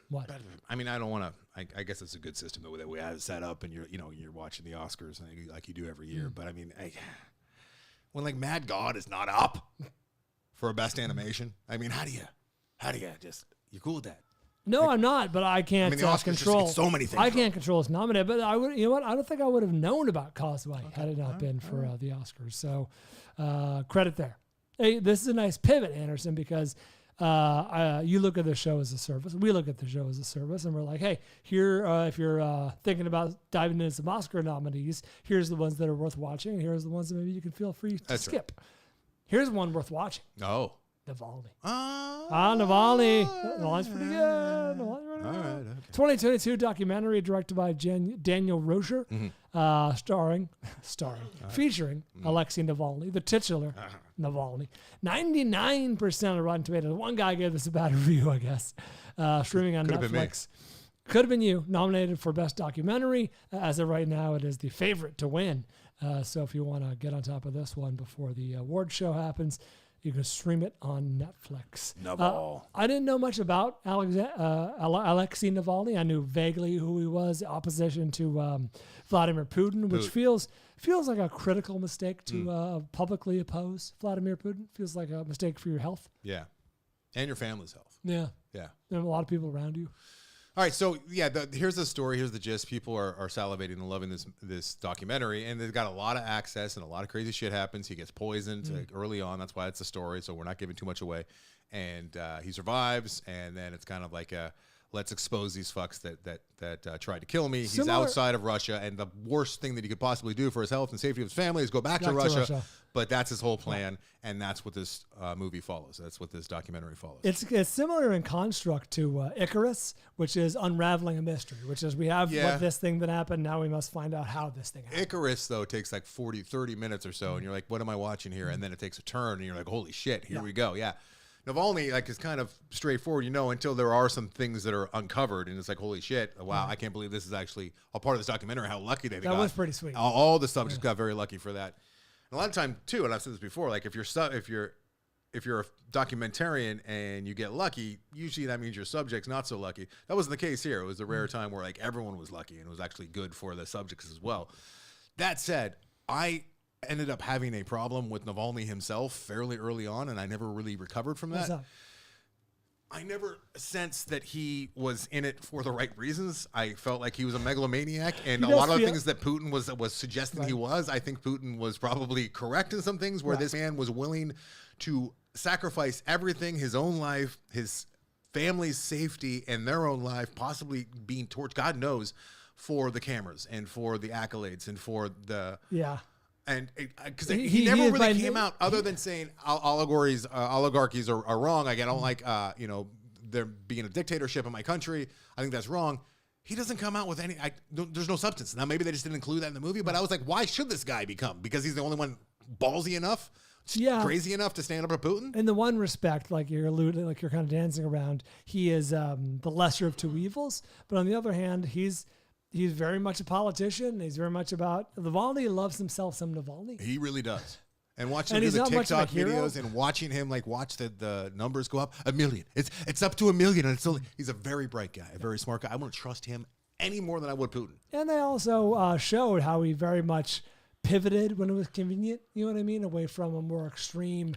what? I mean, I don't want to. I guess it's a good system that we have set up, and you're watching the Oscars like you do every year. But I mean, when like Mad God is not up for a best animation, I mean, how do you just you're cool with that? No, I'm not, but I can't control so many things. I can't control its nominated, but I would. You know what? I don't think I would have known about Causeway had it not been for the Oscars. So, credit there. Hey, this is a nice pivot, Anderson, because you look at the show as a service. We look at the show as a service, and we're like, hey, here, if you're thinking about diving into some Oscar nominees, here's the ones that are worth watching, and here's the ones that maybe you can feel free to skip. Right. Here's one worth watching. Oh. Navalny. Navalny. Navalny's pretty good. All right. Okay. 2022 documentary directed by Daniel Rocher, featuring Alexei Navalny, the titular Navalny. 99% of Rotten Tomatoes. One guy gave this a bad review, I guess. Streaming on Netflix. Could have been you. Nominated for Best Documentary. As of right now, it is the favorite to win. So if you want to get on top of this one before the award show happens, you can stream it on Netflix. I didn't know much about Alexei Navalny. I knew vaguely who he was, opposition to Vladimir Putin, which feels like a critical mistake to publicly oppose Vladimir Putin. Feels like a mistake for your health. Yeah, and your family's health. Yeah. There are a lot of people around you. All right, so here's the story. Here's the gist. People are salivating and loving this documentary, and they've got a lot of access, and a lot of crazy shit happens. He gets poisoned early on. That's why it's a story. So we're not giving too much away. And he survives, and then it's kind of like let's expose these fucks that tried to kill me. He's outside of Russia, and the worst thing that he could possibly do for his health and safety of his family is go back to Russia. But that's his whole plan, and that's what this movie follows. That's what this documentary follows. It's similar in construct to Icarus, which is unraveling a mystery, which is we have what this thing that happened, now we must find out how this thing happened. Icarus, though, takes like 30 minutes or so, and you're like, what am I watching here? And then it takes a turn, and you're like, holy shit, here we go. Yeah. Navalny is kind of straightforward, until there are some things that are uncovered, and it's like, holy shit, wow, I can't believe this is actually a part of this documentary, how lucky they got. That was pretty sweet. All the subjects got very lucky for that. A lot of time too, and I've said this before, like if you're if you're a documentarian and you get lucky, usually that means your subject's not so lucky. That wasn't the case here. It was a rare time where like everyone was lucky, and it was actually good for the subjects as well. That said, I ended up having a problem with Navalny himself fairly early on, and I never really recovered from that. What's up? I never sensed that he was in it for the right reasons. I felt like he was a megalomaniac, and a lot of the things that Putin was suggesting he was, I think Putin was probably correct in some things, where this man was willing to sacrifice everything, his own life, his family's safety, and their own life, possibly being torched, God knows, for the cameras and for the accolades and for the... Yeah. And because he never really came out other than saying oligarchies are wrong. Like, I don't like, there being a dictatorship in my country. I think that's wrong. He doesn't come out with any, there's no substance. Now, maybe they just didn't include that in the movie, but I was like, why should this guy become? Because he's the only one ballsy enough, crazy enough to stand up to Putin? In the one respect, like you're alluding, like you're kind of dancing around, he is the lesser of two evils. But on the other hand, he's very much a politician. He's very much about Navalny. Loves himself some Navalny. He really does. And watching him do the TikTok videos and watching him like watch the numbers go up 1 million. It's up to 1 million, and he's a very bright guy, a very smart guy. I wouldn't trust him any more than I would Putin. And they also showed how he very much pivoted when it was convenient. You know what I mean? Away from a more extreme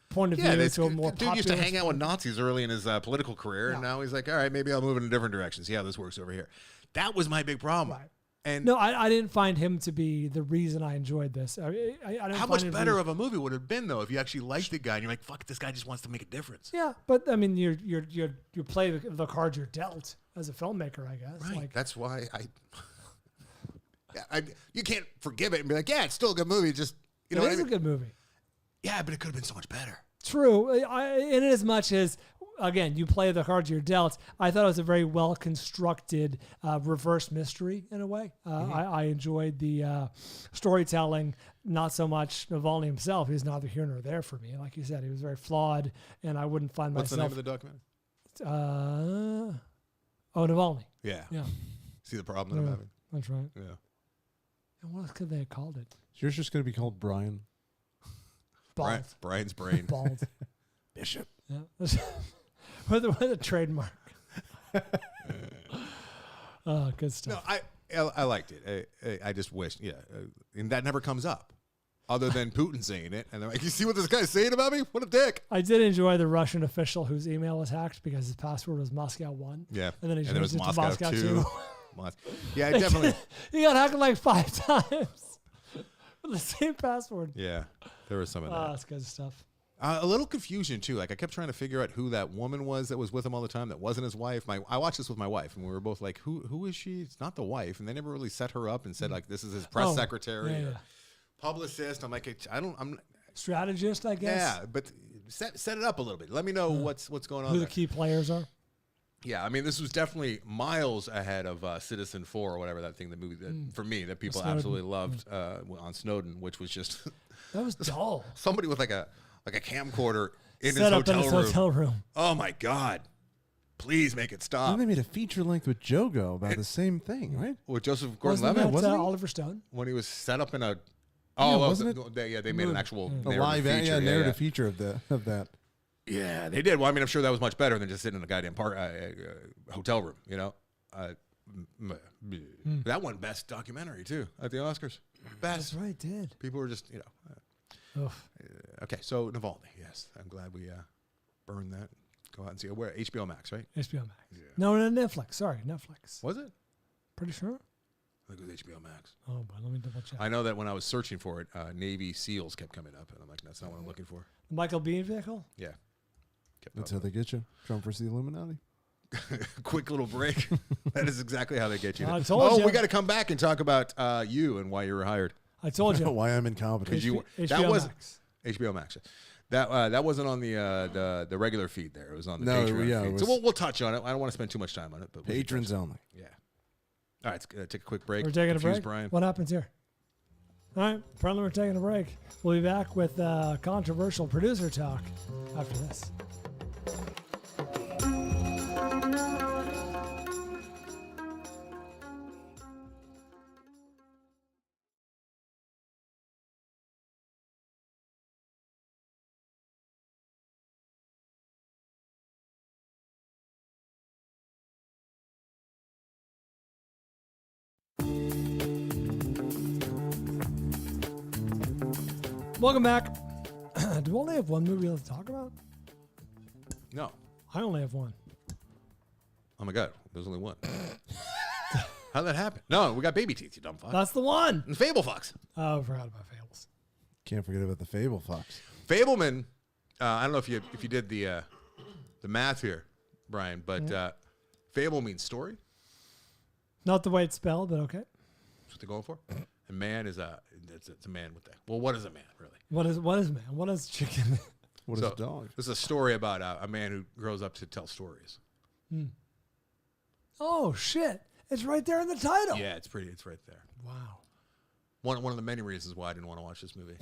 point of view to a more popular. Dude used to hang out with Nazis early in his political career, and now he's like, all right, maybe I'll move in a different direction. See how this works over here. That was my big problem. Right. And no, I didn't find him to be the reason I enjoyed this. How much better of a movie would it have been though if you actually liked the guy and you're like, "Fuck, this guy just wants to make a difference." Yeah, but I mean, you play the cards you're dealt as a filmmaker, I guess. Right. Like, that's why you can't forgive it and be like, "Yeah, it's still a good movie." Just it is a good movie. Yeah, but it could have been so much better. True. In as much as, again, you play the cards you're dealt, I thought it was a very well-constructed reverse mystery in a way. I enjoyed the storytelling, not so much Navalny himself. He's neither here nor there for me. Like you said, he was very flawed, and I wouldn't find What's myself... the name of the documentary? Navalny. Yeah. Yeah. See the problem that I'm having? That's right. Yeah. And what else could they have called it? Is yours just going to be called Bryan? Bald. Brian's brain. Bald. Bishop. Yeah. with a trademark. Oh, good stuff. No, I liked it. I just wished, and that never comes up, other than Putin saying it, and they're like, "You see what this guy's saying about me? What a dick!" I did enjoy the Russian official whose email was hacked because his password was Moscow 1. Yeah, and then he changed was it to Moscow 2. Yeah, definitely. He got hacked like 5 times with the same password. Yeah, there was some of that. That's good stuff. A little confusion too. Like I kept trying to figure out who that woman was that was with him all the time. That wasn't his wife. I watched this with my wife, and we were both like, "Who is she?" It's not the wife, and they never really set her up and said like, "This is his press secretary or publicist." I'm like, I'm strategist, I guess. Yeah, but set it up a little bit. Let me know what's going on. Who the key players are. Yeah, I mean, this was definitely miles ahead of Citizen 4 or whatever that movie that, for me, that people absolutely loved on Snowden, which was just that was dull. Somebody with like a camcorder in Set his up in his hotel room. Oh my God! Please make it stop. And they made a feature length with Jogo about the same thing, right? With Joseph Gordon-Levitt, wasn't it? Oliver Stone when he was set up in a. Wasn't it? They made an actual narrative feature of that. Yeah, they did. Well, I mean, I'm sure that was much better than just sitting in a goddamn hotel room, you know? That won Best Documentary, too, at the Oscars. Best. That's right, it did. People were just, okay, so Navalny, yes. I'm glad we burned that. Go out and see it. Where? HBO Max, right? HBO Max. Yeah. No, Netflix. Sorry, Netflix. Was it? Pretty sure. I think it was HBO Max. Oh, but let me double check. I know that when I was searching for it, Navy SEALs kept coming up, and I'm like, that's not what I'm looking for. The Michael Biehn vehicle? Yeah. That's how they get you. Trump versus the Illuminati. Quick little break. That is exactly how they get you. I told you. We got to come back and talk about you and why you were hired. I told you why I'm incompetent. HBO Max. HBO Max. That wasn't on the regular feed. There, it was on the Patreon feed. So we'll touch on it. I don't want to spend too much time on it, but patrons only. Yeah. All right, let's take a quick break. We're taking a break. Bryan. What happens here? All right, apparently we're taking a break. We'll be back with controversial producer talk after this. Welcome back. Do we only have one movie left to talk about? No. I only have one. Oh my God, there's only one. How'd that happen? No, we got Baby Teeth, you dumb fuck. That's the one. And Fablefox. Oh, I forgot about Fables. Can't forget about the Fable Fox. Fableman. I don't know if you did the math here, Brian, but fable means story. Not the way it's spelled, but okay. That's what they're going for. And man is it's a man with that. Well, what is a man really? What is man? What is chicken? What is a dog? This is a story about a man who grows up to tell stories. Oh shit! It's right there in the title. Yeah, it's pretty. It's right there. Wow. One of the many reasons why I didn't want to watch this movie.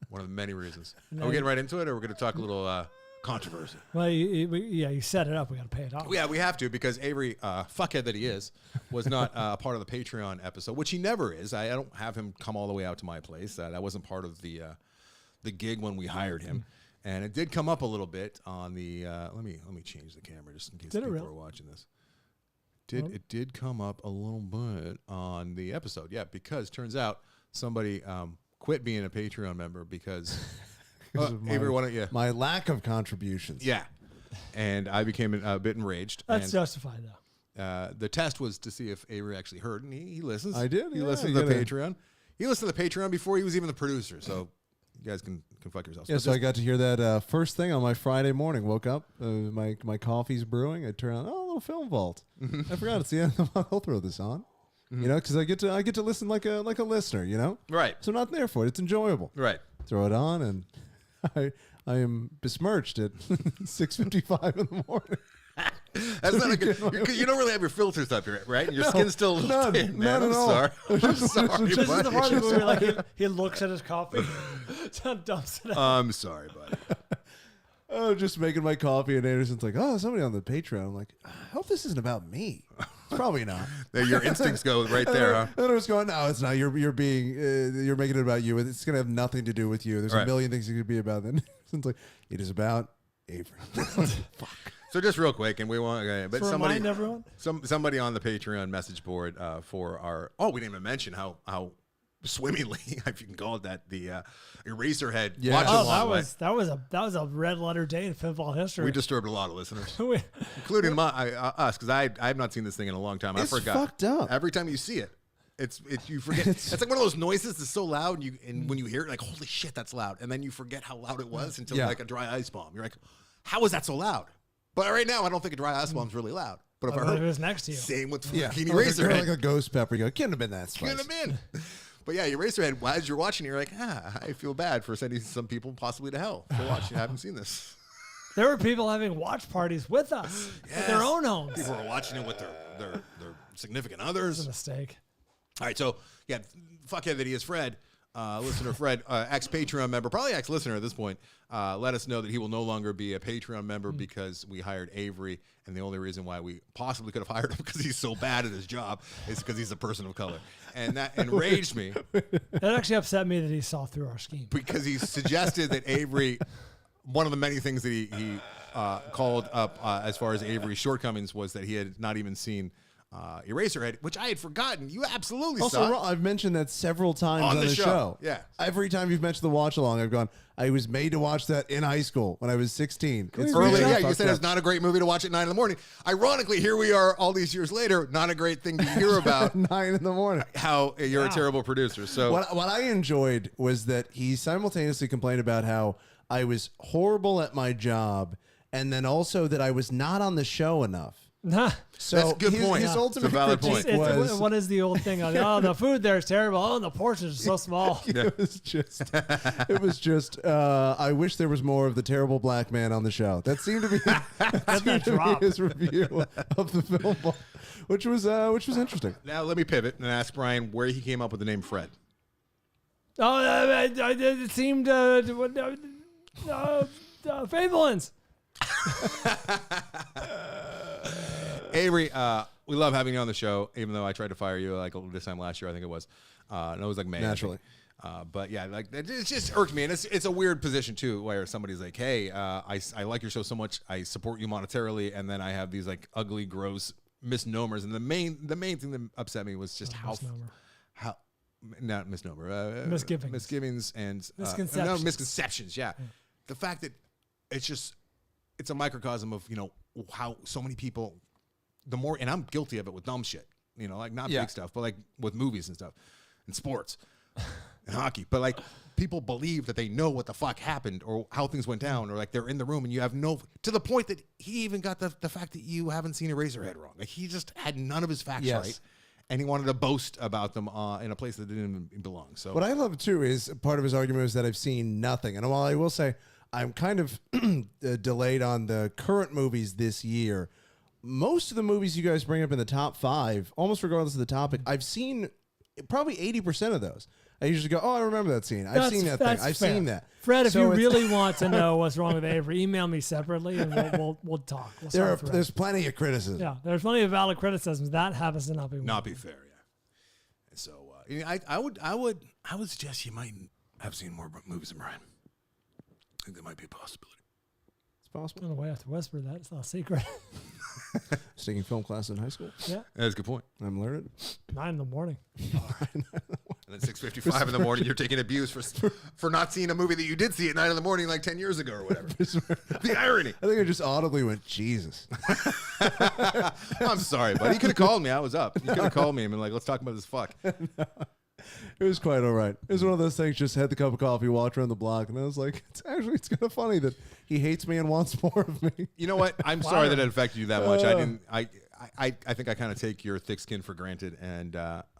One of the many reasons. Are we getting right into it, or we're going to talk a little controversy? Well, you set it up. We got to pay it off. Yeah, we have to, because Avery, fuckhead that he is, was not part of the Patreon episode, which he never is. I don't have him come all the way out to my place. That wasn't part of the gig when we hired him. And it did come up a little bit on the. Let me change the camera just in case people are watching this. It did come up a little bit on the episode, yeah, because turns out somebody quit being a Patreon member because Avery my lack of contributions. Yeah, and I became a bit enraged. That's justified, though. The test was to see if Avery actually heard, and he listens. I did. He listened to the Patreon. He listened to the Patreon before he was even the producer, so you guys can fuck yourselves. Yeah, so I got to hear that first thing on my Friday morning. Woke up, my coffee's brewing. I turn on, a little film vault. I forgot it's the end of the month. I'll throw this on. You know, because I get to listen like a listener. You know, right? So I'm not there for it. It's enjoyable. Right. Throw it on, and I am besmirched at 6:55 in the morning. That's not a good. You don't really have your filters up here, right? Your skin's still a little tan, man. I'm sorry. I'm sorry, This is the buddy. part of the movie like he looks at his coffee, dumps it out. I'm sorry, buddy. Oh, just making my coffee, and Anderson's like, "Oh, somebody on the Patreon." I'm like, "I hope this isn't about me." It's probably not. Your instincts go right there, huh? And I was going, "No, it's not. You're making it about you. It's gonna have nothing to do with you. There's a million things it could be about." Then it's like, "It is about Avery." Fuck. So just real quick, and we want, but remind everyone, somebody on the Patreon message board for our. Oh, we didn't even mention how swimmingly, if you can call it that, the Eraserhead. Yeah. That was a red letter day in football history. We disturbed a lot of listeners, including us, because I have not seen this thing in a long time. It's I forgot. Fucked up. Every time you see it, you forget. It's like one of those noises that's so loud, and when you hear it, like, holy shit, that's loud, and then you forget how loud it was until like a dry ice bomb. You're like, how is that so loud? But right now, I don't think a dry ice bomb is really loud. But if I heard it was next to you, same with fucking Eraserhead, Eraserhead. like a ghost pepper. You go, couldn't have been that spicy. Couldn't have been. But yeah, Eraserhead, as you're watching, you're like, I feel bad for sending some people possibly to hell for watching. I haven't seen this. There were people having watch parties with us at their own homes. People were watching it with their significant others. It's a mistake. All right, so yeah, fuckhead that he is, Fred, listener Fred, ex-Patreon member, probably ex-listener at this point, let us know that he will no longer be a Patreon member because we hired Avery, and the only reason why we possibly could have hired him because he's so bad at his job is because he's a person of color. And that enraged me. That actually upset me that he saw through our scheme. Because he suggested that Avery, one of the many things that he called up as far as Avery's shortcomings was that he had not even seen Eraserhead, which I had forgotten. You absolutely saw. Also, I've mentioned that several times on the show. Yeah. Every time you've mentioned the watch along, I've gone, I was made to watch that in high school when I was 16. It's early. really Yeah, you fucked said up. it's not a great movie to watch at 9 in the morning. Ironically, here we are all these years later, not a great thing to hear about. 9 in the morning. How you're a terrible producer. So what I enjoyed was that he simultaneously complained about how I was horrible at my job, and then also that I was not on the show enough. So that's a good point. His ultimate it's a valid critique point. was, what is the old thing? Oh, the food there is terrible. Oh, and the portions are so small. It was just. I wish there was more of the terrible black man on the show. That seemed to be his review of the film, which was interesting. Now let me pivot and ask Brian where he came up with the name Fred. Oh, it seemed Fabelmans. Avery, we love having you on the show, even though I tried to fire you like this time last year, I think it was. No, it was like May. Naturally. But yeah, like it just irked me, and it's a weird position too, where somebody's like, "Hey, I like your show so much, I support you monetarily," and then I have these like ugly, gross misnomers. And the main thing that upset me was just how not misnomer, misgivings and misconceptions. Misconceptions. Yeah, the fact that it's a microcosm of how so many people. The more, and I'm guilty of it with dumb shit. Like not big stuff, but like with movies and stuff, and sports, and hockey. But like people believe that they know what the fuck happened or how things went down, or like they're in the room and you have to the point that he even got the fact that you haven't seen Eraserhead wrong. Like he just had none of his facts right, and he wanted to boast about them in a place that didn't even belong. So what I love too is part of his argument is that I've seen nothing, and while I will say I'm kind of delayed on the current movies this year. Most of the movies you guys bring up in the top 5, almost regardless of the topic, I've seen probably 80% of those. I usually go, I remember that scene. I've seen that thing. I've seen that. Fred, if you really want to know what's wrong with Avery, email me separately and we'll talk. There's plenty of criticism. Yeah, there's plenty of valid criticisms. That happens to not be fair. Yeah. So I would suggest you might have seen more movies than Bryan. I think that might be a possibility. It's possible. On the way after whisper that. It's not a secret. Taking film class in high school. Yeah. That's a good point. I'm learning. 9 in the morning. And then 6:55 in the morning, you're taking abuse for not seeing a movie that you did see at 9 in the morning like 10 years ago or whatever. The irony. I think I just audibly went, Jesus. I'm sorry, buddy. You could have called me. I was up. You could have called me and been like, let's talk about this fuck. No. It was quite all right. It was one of those things, just had the cup of coffee, walked around the block, and I was like, it's kind of funny that he hates me and wants more of me. You know what? I'm sorry that it affected you that much. I think I kind of take your thick skin for granted and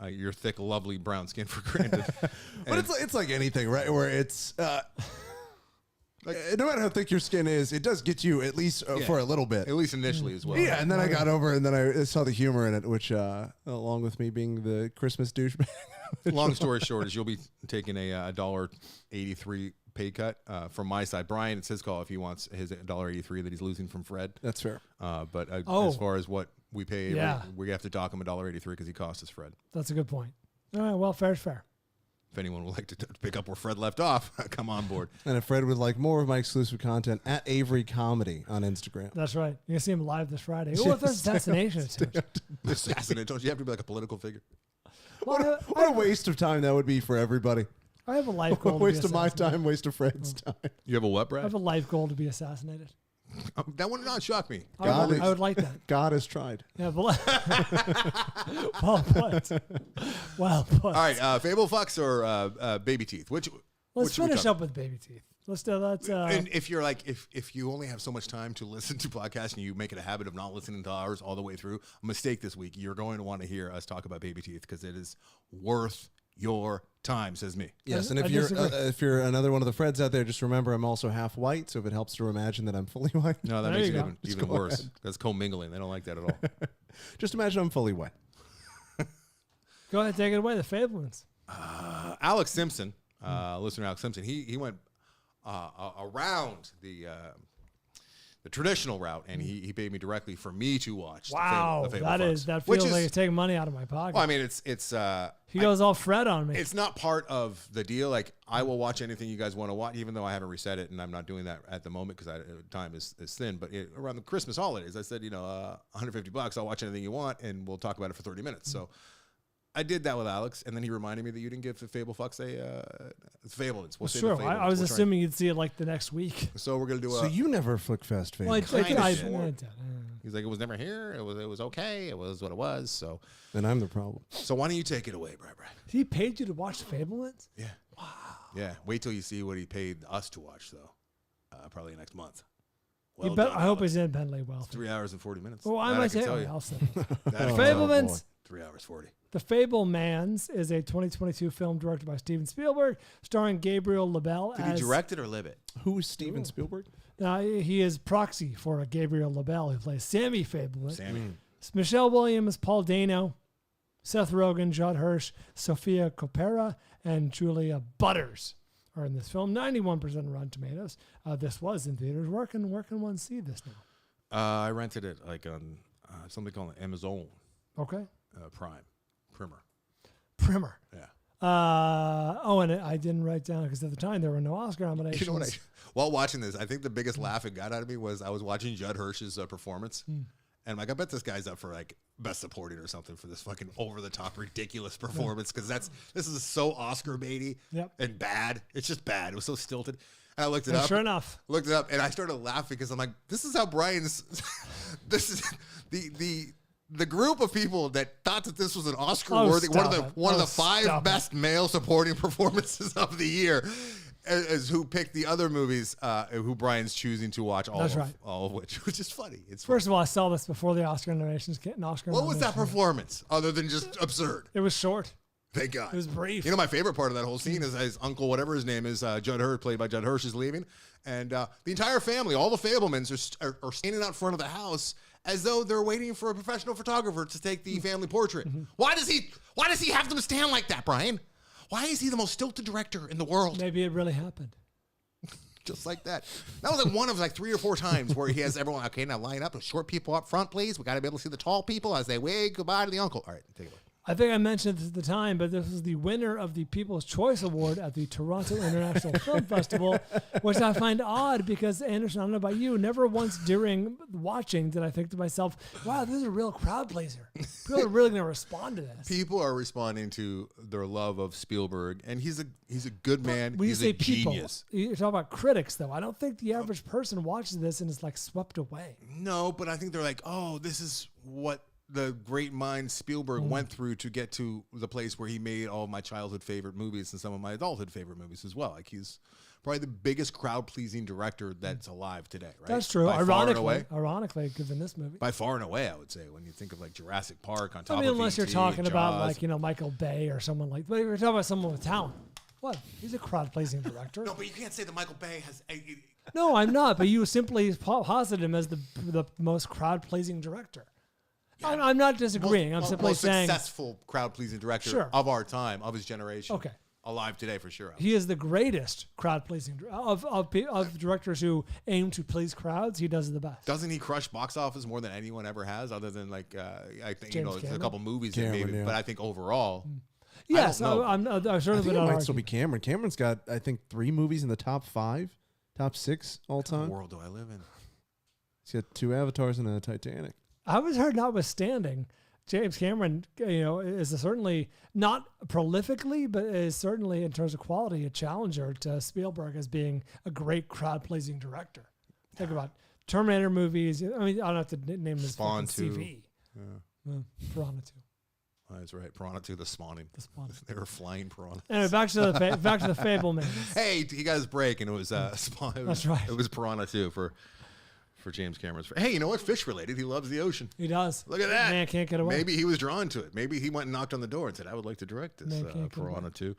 your thick, lovely brown skin for granted. But it's like anything, right? Where it's... no matter how thick your skin is, it does get you at least for a little bit. At least initially as well. Yeah, and then I got over and then I saw the humor in it, which, along with me being the Christmas douchebag. Long story short is you'll be taking a $1.83 pay cut from my side. Bryan, it's his call if he wants his $1.83 that he's losing from Fred. That's fair. But as far as what we pay, we have to dock him $1.83 because he cost us Fred. That's a good point. All right, well, fair's fair. If anyone would like to pick up where Fred left off, come on board. And if Fred would like more of my exclusive content, at Avery Comedy on Instagram. That's right. You're going to see him live this Friday. Oh, if there's assassination attempts. Assassinate. Don't you have to be like a political figure? Well, what a waste of time that would be for everybody. I have a life goal. Waste of my time, waste of Fred's time. You have a what, Brad? I have a life goal to be assassinated. That would not shock me. I would like that. God has tried. Yeah, but well put. Well put. All right, Fable Fucks or Baby Teeth? Let's finish up with Baby Teeth. Let's do that. And if you're like, if you only have so much time to listen to podcasts and you make it a habit of not listening to ours all the way through, a mistake this week. You're going to want to hear us talk about Baby Teeth because it is worth your time, says me. Yes, and if you're another one of the Freds out there, just remember I'm also half white, so if it helps to imagine that I'm fully white. No, that makes it even worse. Ahead. That's commingling. They don't like that at all. Just imagine I'm fully white. Go ahead, take it away. The Fablemans. Alex Simpson, listener Alex Simpson, he went around the traditional route, and he paid me directly for me to watch. Wow, the Fable that Fucks, feels like it's taking money out of my pocket. Well, I mean, it's he goes all Fred on me. It's not part of the deal. Like I will watch anything you guys want to watch, even though I haven't reset it, and I'm not doing that at the moment because time is thin. But around the Christmas holidays, I said, $150, I'll watch anything you want, and we'll talk about it for 30 minutes. So I did that with Alex, and then he reminded me that you didn't give Fable Fucks Fablemans. Well, sure. I was assuming you'd see it like the next week. So we're gonna do. So you never Flickfest Fable? Well, He's like, it was never here. It was okay. It was what it was. So then I'm the problem. So why don't you take it away, Brad? He paid you to watch Fablemans? Yeah. Wow. Yeah. Wait till you see what he paid us to watch, though. Probably next month. Well I hope he's in Bentley well. 3 hours and 40 minutes. Well, I might say it. I'll say Fablemans. 3 hours 40. The Fabelmans is a 2022 film directed by Steven Spielberg, starring Gabriel Labelle. Did he direct it or live it? Who is Steven Spielberg? He is proxy for Gabriel Labelle, who plays Sammy Fableman. Sammy. It's Michelle Williams, Paul Dano, Seth Rogen, Judd Hirsch, Sophia Coppola, and Julia Butters are in this film. 91% Rotten Tomatoes. This was in theaters. Where can one see this now? I rented it like on something called Amazon. Okay. Primer. Yeah. And I didn't write down because at the time there were no Oscar nominations. You know what? While watching this, I think the biggest laugh it got out of me was I was watching Judd Hirsch's performance, And I'm like, I bet this guy's up for like best supporting or something for this fucking over the top ridiculous performance because this is so Oscar baity and bad. It's just bad. It was so stilted. And I looked it up. Sure enough, looked it up, and I started laughing because I'm like, this is how Bryan's. This is the group of people that thought that this was an Oscar-worthy, one of the 5 best male supporting performances of the year, is who picked the other movies, who Bryan's choosing to watch all of which is funny. It's funny. First of all, I saw this before the Oscar nominations. What was that performance other than just absurd? It was short. Thank God. It was brief. You know, my favorite part of that whole scene is his uncle, whatever his name is, Judd Hirsch, played by Judd Hirsch, is leaving. And the entire family, all the Fablemans, are standing out front of the house as though they're waiting for a professional photographer to take the family portrait. Why does he have them stand like that, Bryan? Why is he the most stilted director in the world? Maybe it really happened. Just like that. That was like one of like 3 or 4 times where he has everyone, okay, now line up. The short people up front, please. We got to be able to see the tall people as they wave goodbye to the uncle. All right, take it away. I think I mentioned this at the time, but this was the winner of the People's Choice Award at the Toronto International Film Festival, which I find odd because, Anderson, I don't know about you, never once during watching did I think to myself, wow, this is a real crowd pleaser. People are really going to respond to this. People are responding to their love of Spielberg, and he's a good man. When he's you say a people, genius. You're talking about critics, though. I don't think the average person watches this and is like swept away. No, but I think they're like, oh, this is what the great mind Spielberg went through to get to the place where he made all of my childhood favorite movies and some of my adulthood favorite movies as well. Like he's probably the biggest crowd-pleasing director that's alive today, right? That's true. By Ironically, given this movie. By far and away, I would say, when you think of like Jurassic Park on top of unless you're talking Jaws. about like, Michael Bay or someone like, but if you're talking about someone with talent, what? He's a crowd-pleasing director. No, but you can't say that Michael Bay has. No, I'm not. But you simply posited him as the most crowd-pleasing director. Yeah. I'm not disagreeing. I'm simply saying successful crowd-pleasing director of our time, of his generation. Okay. Alive today for sure. He is the greatest crowd-pleasing of directors who aim to please crowds. He does it the best. Doesn't he crush box office more than anyone ever has, other than like I think James it's a couple movies that maybe, but I think overall. Yes, I'm certainly. It might still be Cameron. Cameron's got, I think, 3 movies in the top 5, top 6 all time. What world do I live in? He's got 2 Avatars and a Titanic. I was heard, notwithstanding, James Cameron, is certainly not prolifically, but is certainly in terms of quality a challenger to Spielberg as being a great crowd-pleasing director. Think about Terminator movies. I mean, I don't have to name this Spawn 2. CV. Yeah. Piranha 2. Oh, that's right. Piranha 2, the spawning. They were flying piranhas. Anyway, back to the Fablemans. Hey, he got his break, and it was Spawn. That's right. It was Piranha 2 for James Cameron's. Hey, you know what? Fish related. He loves the ocean. He does. Look at that. Man can't get away. Maybe he was drawn to it. Maybe he went and knocked on the door and said, I would like to direct this Piranha 2.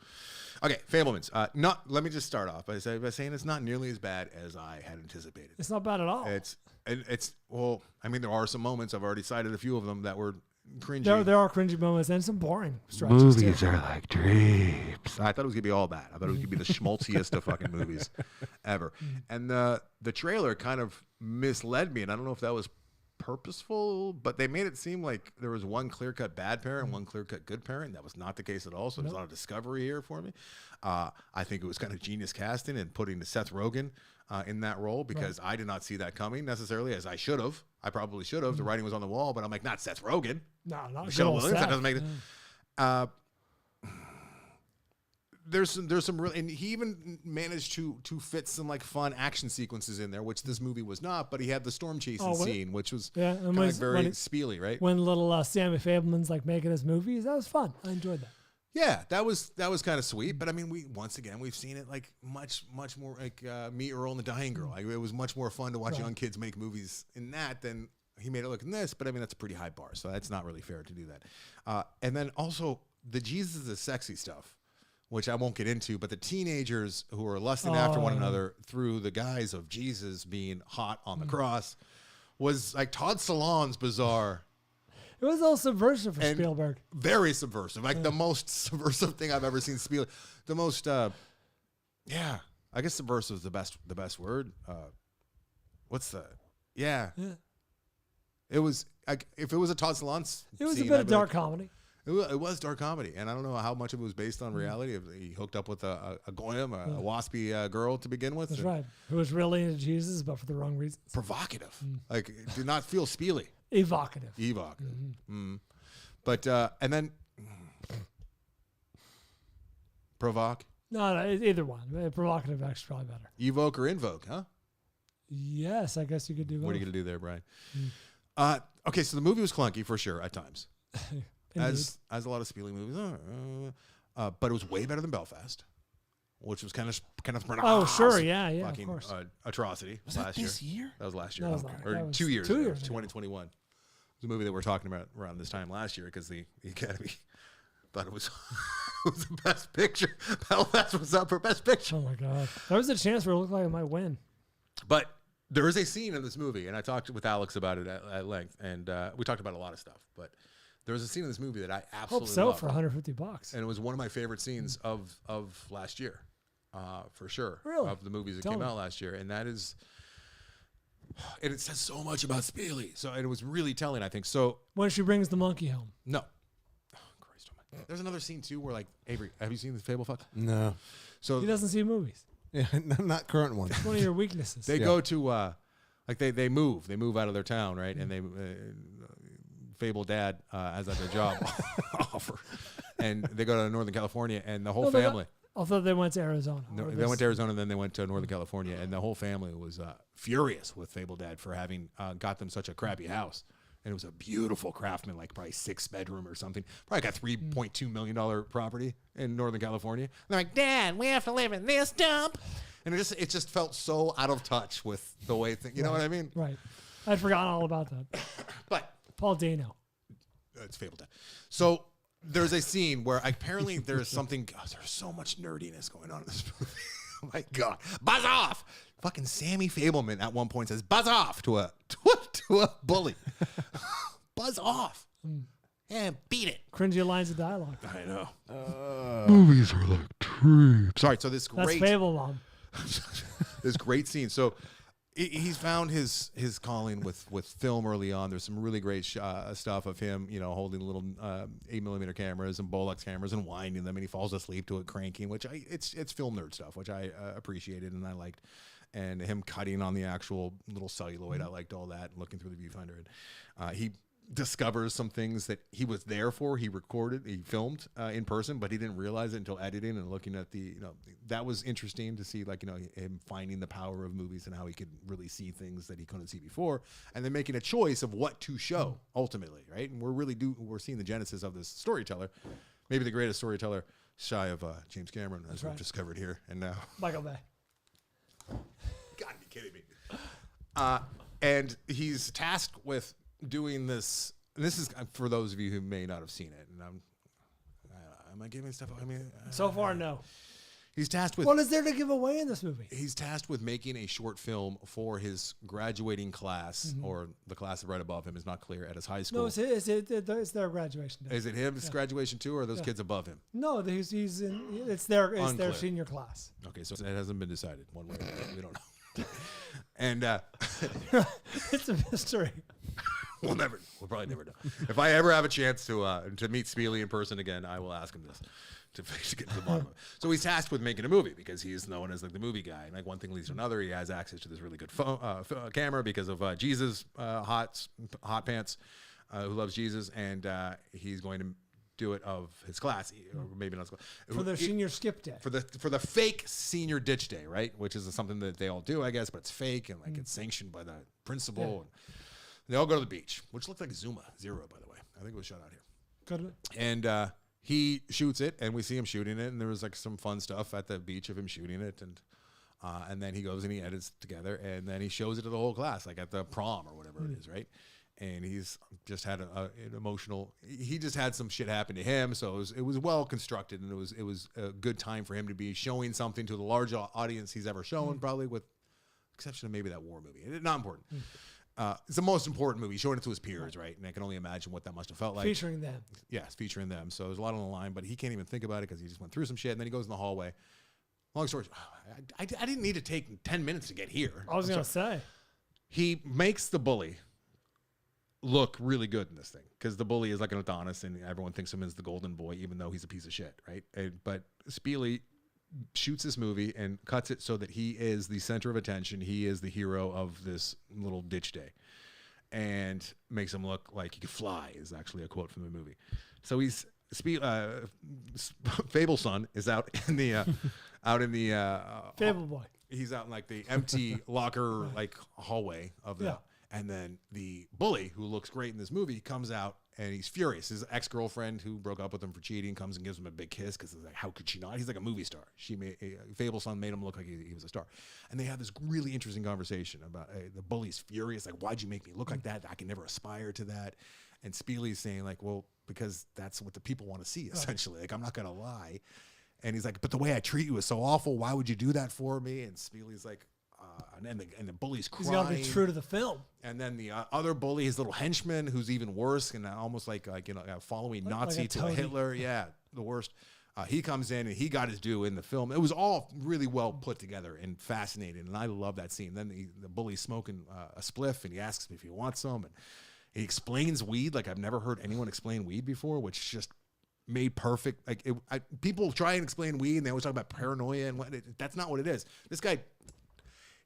Okay, Fablemans. Let me just start off by saying it's not nearly as bad as I had anticipated. It's not bad at all. Well, I mean, there are some moments. I've already cited a few of them that were cringy. There are cringy moments and some boring stretches. Movies are like drapes. I thought it was going to be all bad. I thought it was going to be the schmaltziest of fucking movies ever. And the trailer kind of misled me, and I don't know if that was purposeful, but they made it seem like there was one clear-cut bad parent and one clear-cut good parent. That was not the case at all, so there's a lot of discovery here for me. I think it was kind of genius casting and putting Seth Rogen in that role because I did not see that coming necessarily, as I should have. I probably should have. The writing was on the wall, but I'm like, not Seth Rogen. No, not Michelle Williams. Seth. That doesn't make it. There's some real, and he even managed to fit some like fun action sequences in there, which this movie was not. But he had the storm chasing scene, which was kind of like very spiely, right? When little Sammy Fableman's like making his movies, that was fun. I enjoyed that. Yeah, that was kind of sweet. But I mean, we've seen it like much more like Me, Earl, and the Dying Girl. Like, it was much more fun to watch young kids make movies in that than he made it look in this. But I mean, that's a pretty high bar, so that's not really fair to do that. And then also the Jesus is sexy stuff, which I won't get into, but the teenagers who are lusting after one another through the guise of Jesus being hot on the cross was like Todd Solondz bizarre. It was all subversive for Spielberg. Very subversive. Like the most subversive thing I've ever seen Spielberg. The most, I guess subversive is the best word. It was, like, if it was a Todd Solondz it was scene, a bit of dark comedy. It was dark comedy, and I don't know how much of it was based on reality. He hooked up with a goyim, a waspy girl to begin with. That's right. Who was really into Jesus, but for the wrong reasons. Provocative. Like, it did not feel spiely. Evocative. But and then provoke, No, either one. Provocative actually probably better. evoke or invoke, huh? Yes, I guess you could do both. What are you gonna do there, Brian? Okay, so the movie was clunky for sure at times, as a lot of Spielberg movies are. But it was way better than Belfast, which was kind of Oh, sure, yeah, of fucking course. atrocity Was that last this year. year? That was last year, That was that was 2 years. 2 ago, years ago. 2021. It was a movie that we're talking about around this time last year because the Academy thought it was it was the best picture. Belfast was up for best picture. Oh my God, there was a chance where it looked like it might win. But there is a scene in this movie, and I talked with Alex about it at length, and we talked about a lot of stuff. But there was a scene in this movie that I absolutely Hope so loved, for $150. and it was one of my favorite scenes of last year, for sure. Really? Of the movies that Tell came me. out last year, and that is, and it says so much about Spielberg. So and it was really telling, I think. So When she brings the monkey home. no, oh, Christ almighty. There's another scene too where like Avery, have you seen the Fable Fuck? No. So He doesn't see movies. Yeah, not current ones. It's one of your weaknesses. they go to like they move out of their town, right? And they Fable Dad has that their job offer, and they go to Northern California, and the whole No, they family. I thought they went to Arizona. No, Or they this- went to Arizona, and then they went to Northern California, and the whole family was furious with Fable Dad for having got them such a crappy house. And it was a beautiful Craftsman, like probably 6-bedroom or something. Probably got $3.2 million property in Northern California. And they're like, Dad, we have to live in this dump. And it just felt so out of touch with the way things, you know what I mean? Right. I'd forgotten all about that. But Paul Dano. it's Fable Dad. So there's a scene where apparently there's something, there's so much nerdiness going on in this movie. Oh my God. Buzz off. Fucking Sammy Fableman at one point says, buzz off to a bully. Buzz off. Yeah, beat it. Cringy lines of dialogue. I know. Movies are like trees. Sorry, so this That's great, Fablemans. this great scene. So he's found his calling with film early on. There's some really great stuff of him, holding little 8mm cameras and Bolex cameras and winding them, and he falls asleep to it, cranking, which it's film nerd stuff, which I appreciated and I liked. And him cutting on the actual little celluloid, I liked all that. Looking through the viewfinder, and he discovers some things that he was there for. He filmed in person, but he didn't realize it until editing and looking at that was interesting to see, like, him finding the power of movies and how he could really see things that he couldn't see before, and then making a choice of what to show ultimately, right? And we're seeing the genesis of this storyteller, maybe the greatest storyteller shy of James Cameron, as we've discovered here and now. Michael Bay. Gotta be kidding me. And he's tasked with doing this. And this is for those of you who may not have seen it. And am I giving stuff? I mean, So far, no. he's tasked with. What is there to give away in this movie? He's tasked with making a short film for his graduating class, or the class right above him is not clear, at his high school. No, it's their graduation day. Is it him? His graduation too, or are those kids above him? No, he's in. It's their Unclear. senior class. Okay, so it hasn't been decided one way or the other. We don't know. And It's a mystery. we'll probably never know. If I ever have a chance to meet Spieley in person again, I will ask him this to get to the bottom of it. So he's tasked with making a movie because he's known as like the movie guy. And like one thing leads to another. He has access to this really good camera because of Jesus, hot pants, who loves Jesus, and he's going to do it of his class, or maybe not his class. For their senior skip day. For the fake senior ditch day, right? Which is something that they all do, I guess, but it's fake and like it's sanctioned by the principal. Yeah. And they all go to the beach, which looked like Zuma 0, by the way. I think it was shot out here. Good. And he shoots it, and we see him shooting it, and there was like some fun stuff at the beach of him shooting it, and then he goes and he edits together, and then he shows it to the whole class, like at the prom or whatever it is, right? And he's just had an emotional. He just had some shit happen to him, so it was well constructed, and it was a good time for him to be showing something to the large audience he's ever shown, probably with exception of maybe that war movie. Not important. It's the most important movie. He's showing it to his peers, right? And I can only imagine what that must have felt like. Featuring them. Yes, featuring them. So there's a lot on the line, but he can't even think about it because he just went through some shit, and then he goes in the hallway. Long story short, I didn't need to take 10 minutes to get here. I was going to say. He makes the bully look really good in this thing because the bully is like an Adonis, and everyone thinks of him as the golden boy, even though he's a piece of shit, right? But Spieley shoots this movie and cuts it so that he is the center of attention. He is the hero of this little ditch day. and makes him look like he could fly. Is actually a quote from the movie. So he's Fabelson is out in the Fable boy. He's out in like the empty locker like hallway of the, and then the bully who looks great in this movie comes out and he's furious. His ex-girlfriend who broke up with him for cheating comes and gives him a big kiss because like, how could she not? He's like a movie star. Fabelson made him look like he was a star, and they have this really interesting conversation about the bully's furious, like, why'd you make me look like that? I can never aspire to that. And Spieley's saying like, well, because that's what the people want to see, essentially. Like, I'm not gonna lie. And he's like, but the way I treat you is so awful. Why would you do that for me? And Spieley's like, and the bully's crying. He's got to be true to the film. And then the other bully, his little henchman, who's even worse, and almost like following Nazi like to a Hitler. Yeah, the worst. He comes in and he got his due in the film. It was all really well put together and fascinating, and I love that scene. Then the bully's smoking a spliff, and he asks him if he wants some, and he explains weed like I've never heard anyone explain weed before, which just made perfect. Like people try and explain weed, and they always talk about paranoia and what. That's not what it is. This guy.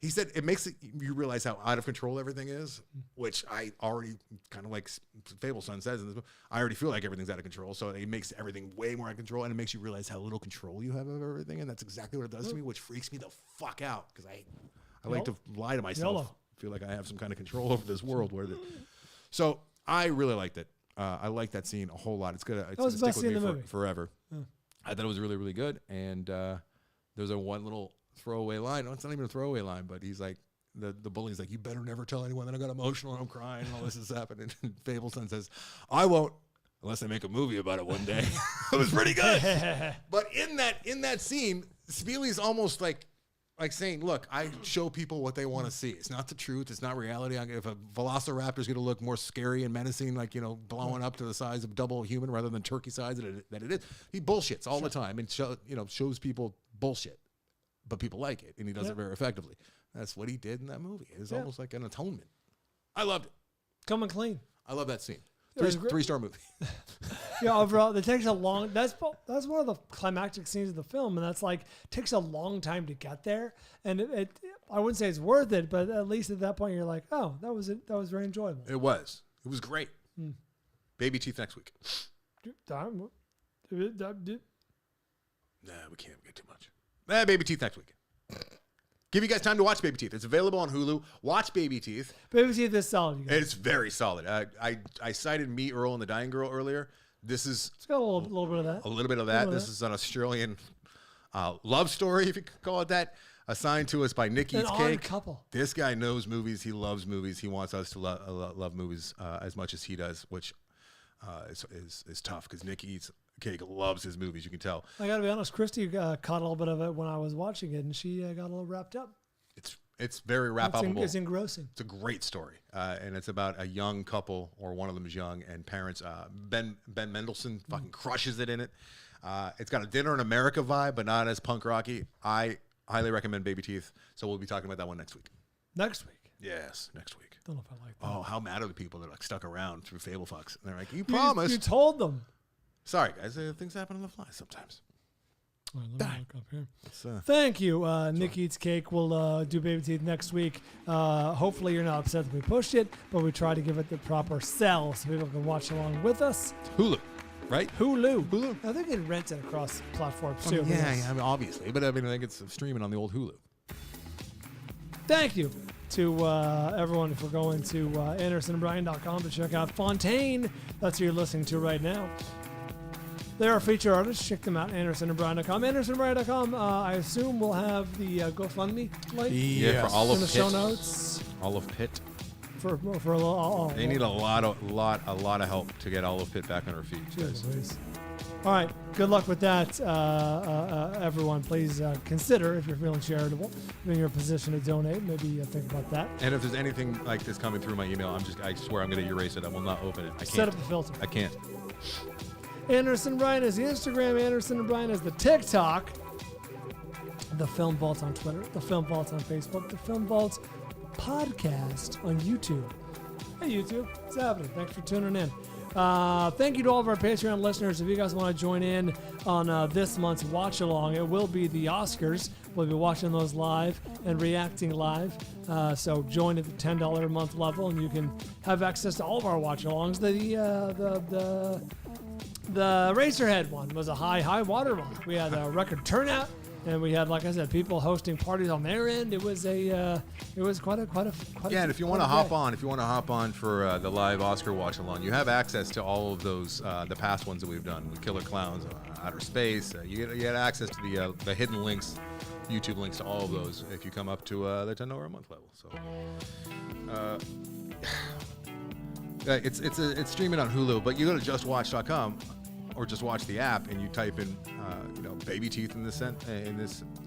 He said it makes you realize how out of control everything is, which I already kind of like Fabelson says in this book. I already feel like everything's out of control, so it makes everything way more out of control, and it makes you realize how little control you have of everything, and that's exactly what it does to me, which freaks me the fuck out because I like to lie to myself, feel like I have some kind of control over this world. So I really liked it. I like that scene a whole lot. It's gonna stick with me forever. I thought it was really, really good, and there's one little throwaway line. No, it's not even a throwaway line, but he's like, the bully's like, you better never tell anyone that I got emotional and I'm crying and all this is happening. And Fabelson says, I won't unless I make a movie about it one day. It was pretty good. But in that scene, Spieley's almost like saying, look, I show people what they want to see. It's not the truth. It's not reality. If a velociraptor's going to look more scary and menacing, like, blowing up to the size of double human rather than turkey size that it is, he bullshits all the time and shows people bullshit. But people like it, and he does it very effectively. That's what he did in that movie. It was almost like an atonement. I loved it. Coming clean. I love that scene. 3-star movie. Overall, it takes a long. That's one of the climactic scenes of the film, and that's like takes a long time to get there. And it I wouldn't say it's worth it, but at least at that point, you're like, oh, that was it. That was very enjoyable. It was great. Baby Teeth next week. Nah, we can't get too much. Baby Teeth next week. Give you guys time to watch Baby Teeth. It's available on Hulu. Watch Baby Teeth. Baby Teeth is solid. You guys. It's very solid. I cited Me, Earl, and the Dying Girl earlier. It's got a little bit of that. A little bit of that. This is an Australian love story, if you could call it that, assigned to us by Nick Eats Cake. Couple. This guy knows movies. He loves movies. He wants us to love movies as much as he does, which is tough because Nick Eats Cake loves his movies. You can tell. I got to be honest. Christy caught a little bit of it when I was watching it, and she got a little wrapped up. It's very wrap-upable. It's engrossing. It's a great story, and it's about a young couple, or one of them is young, and parents. Ben Mendelsohn fucking crushes it in it. It's got a Dinner in America vibe, but not as punk rocky. I highly recommend Baby Teeth. So we'll be talking about that one next week. Next week. Yes, next week. Don't know if I like that. Oh, how mad are the people that are stuck around through Fablefucks? And they're like, you promised. You told them. Sorry, guys. Things happen on the fly sometimes. All right, let me look up here. Thank you, Nick Eats Cake. We'll do Baby Teeth next week. Hopefully you're not upset that we pushed it, but we try to give it the proper sell so people can watch along with us. Hulu, right? Hulu. I think they rent it across platforms too. Obviously. But I think it's streaming on the old Hulu. Thank you to everyone for going to AndersonandBryan.com to check out Fontaine. That's who you're listening to right now. They're our feature artists. Check them out, AndersonandBryan.com. AndersonandBryan.com, I assume, will have the GoFundMe link for Olive in the Pitt. Show notes. Olive Pitt. For a little. They need a lot of help to get Olive Pitt back on her feet. All right. Good luck with that, everyone. Please consider, if you're feeling charitable, in your position to donate. Maybe think about that. And if there's anything like this coming through my email, I swear I'm going to erase it. I will not open it. I can't. Set up a filter. I can't. Anderson Bryan is the Instagram. Anderson and Bryan is the TikTok. The Film Vault on Twitter. The Film Vault on Facebook. The Film Vault podcast on YouTube. Hey, YouTube. What's happening? Thanks for tuning in. Thank you to all of our Patreon listeners. If you guys want to join in on this month's watch along, it will be the Oscars. We'll be watching those live and reacting live. So join at the $10 a month level, and you can have access to all of our watch-alongs. The Racerhead one was a high water mark. We had a record turnout, and we had, like I said, people hosting parties on their end. It was quite a Yeah, and if you want to hop on for the live Oscar watch along, you have access to all of those the past ones that we've done with Killer Clowns, Outer Space. You get access to the hidden links, YouTube links to all of those if you come up to the $10 a month level. So it's streaming on Hulu, but you go to justwatch.com or just watch the app and you type in baby teeth in this.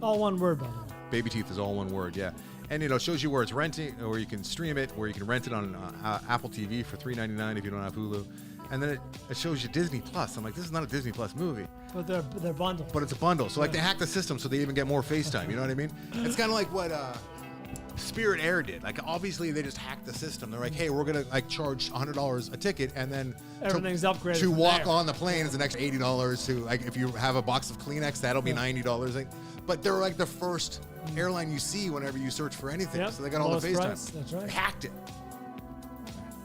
All one word, by the way. Baby teeth is all one word, yeah. And it shows you where it's renting, or you can stream it, where you can rent it on Apple TV for $3.99 if you don't have Hulu. And then it shows you Disney Plus. I'm like, this is not a Disney Plus movie. But they're bundled. But it's a bundle. So they hack the system so they even get more FaceTime. You know what I mean? It's kind of like what Spirit Air did. Like, obviously they just hacked the system. They're like, hey, we're gonna charge $100 a ticket, and then everything's upgraded to walk there. on the plane is an extra $80. To if you have a box of Kleenex, that'll be $90. But they're like the first airline you see whenever you search for anything. Yep. So they got all the FaceTime. Price. That's right. They hacked it.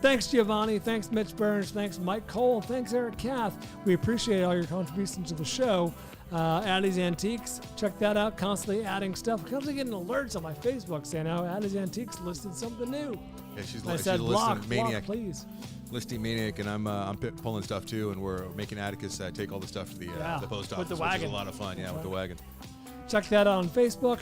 Thanks, Giovanni. Thanks, Mitch Burns. Thanks, Mike Cole. Thanks, Eric Kath. We appreciate all your contributions to the show. Addie's Antiques. Check that out. Constantly adding stuff. Constantly getting alerts on my Facebook saying how Addie's Antiques listed something new. Yeah, she's I she's said, a block, listing maniac. please. Listing maniac, and I'm pulling stuff too, and we're making Atticus take all the stuff to the post office, with the which wagon. is a lot of fun. Yeah, with the wagon. Check that out on Facebook.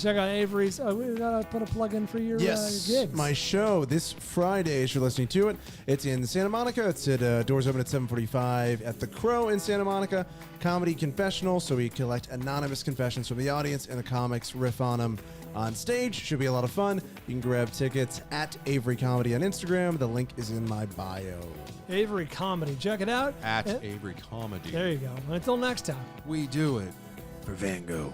Check out Avery's. We gotta put a plug in for your Yes, gigs. my show this Friday, as you're listening to it, it's in Santa Monica. It's at doors open at 7:45 at the Crow in Santa Monica. Comedy confessional, so we collect anonymous confessions from the audience and the comics riff on them on stage. Should be a lot of fun. You can grab tickets at Avery Comedy on Instagram. The link is in my bio. Avery Comedy. Check it out. At Avery Comedy. There you go. Until next time. We do it for Van Gogh.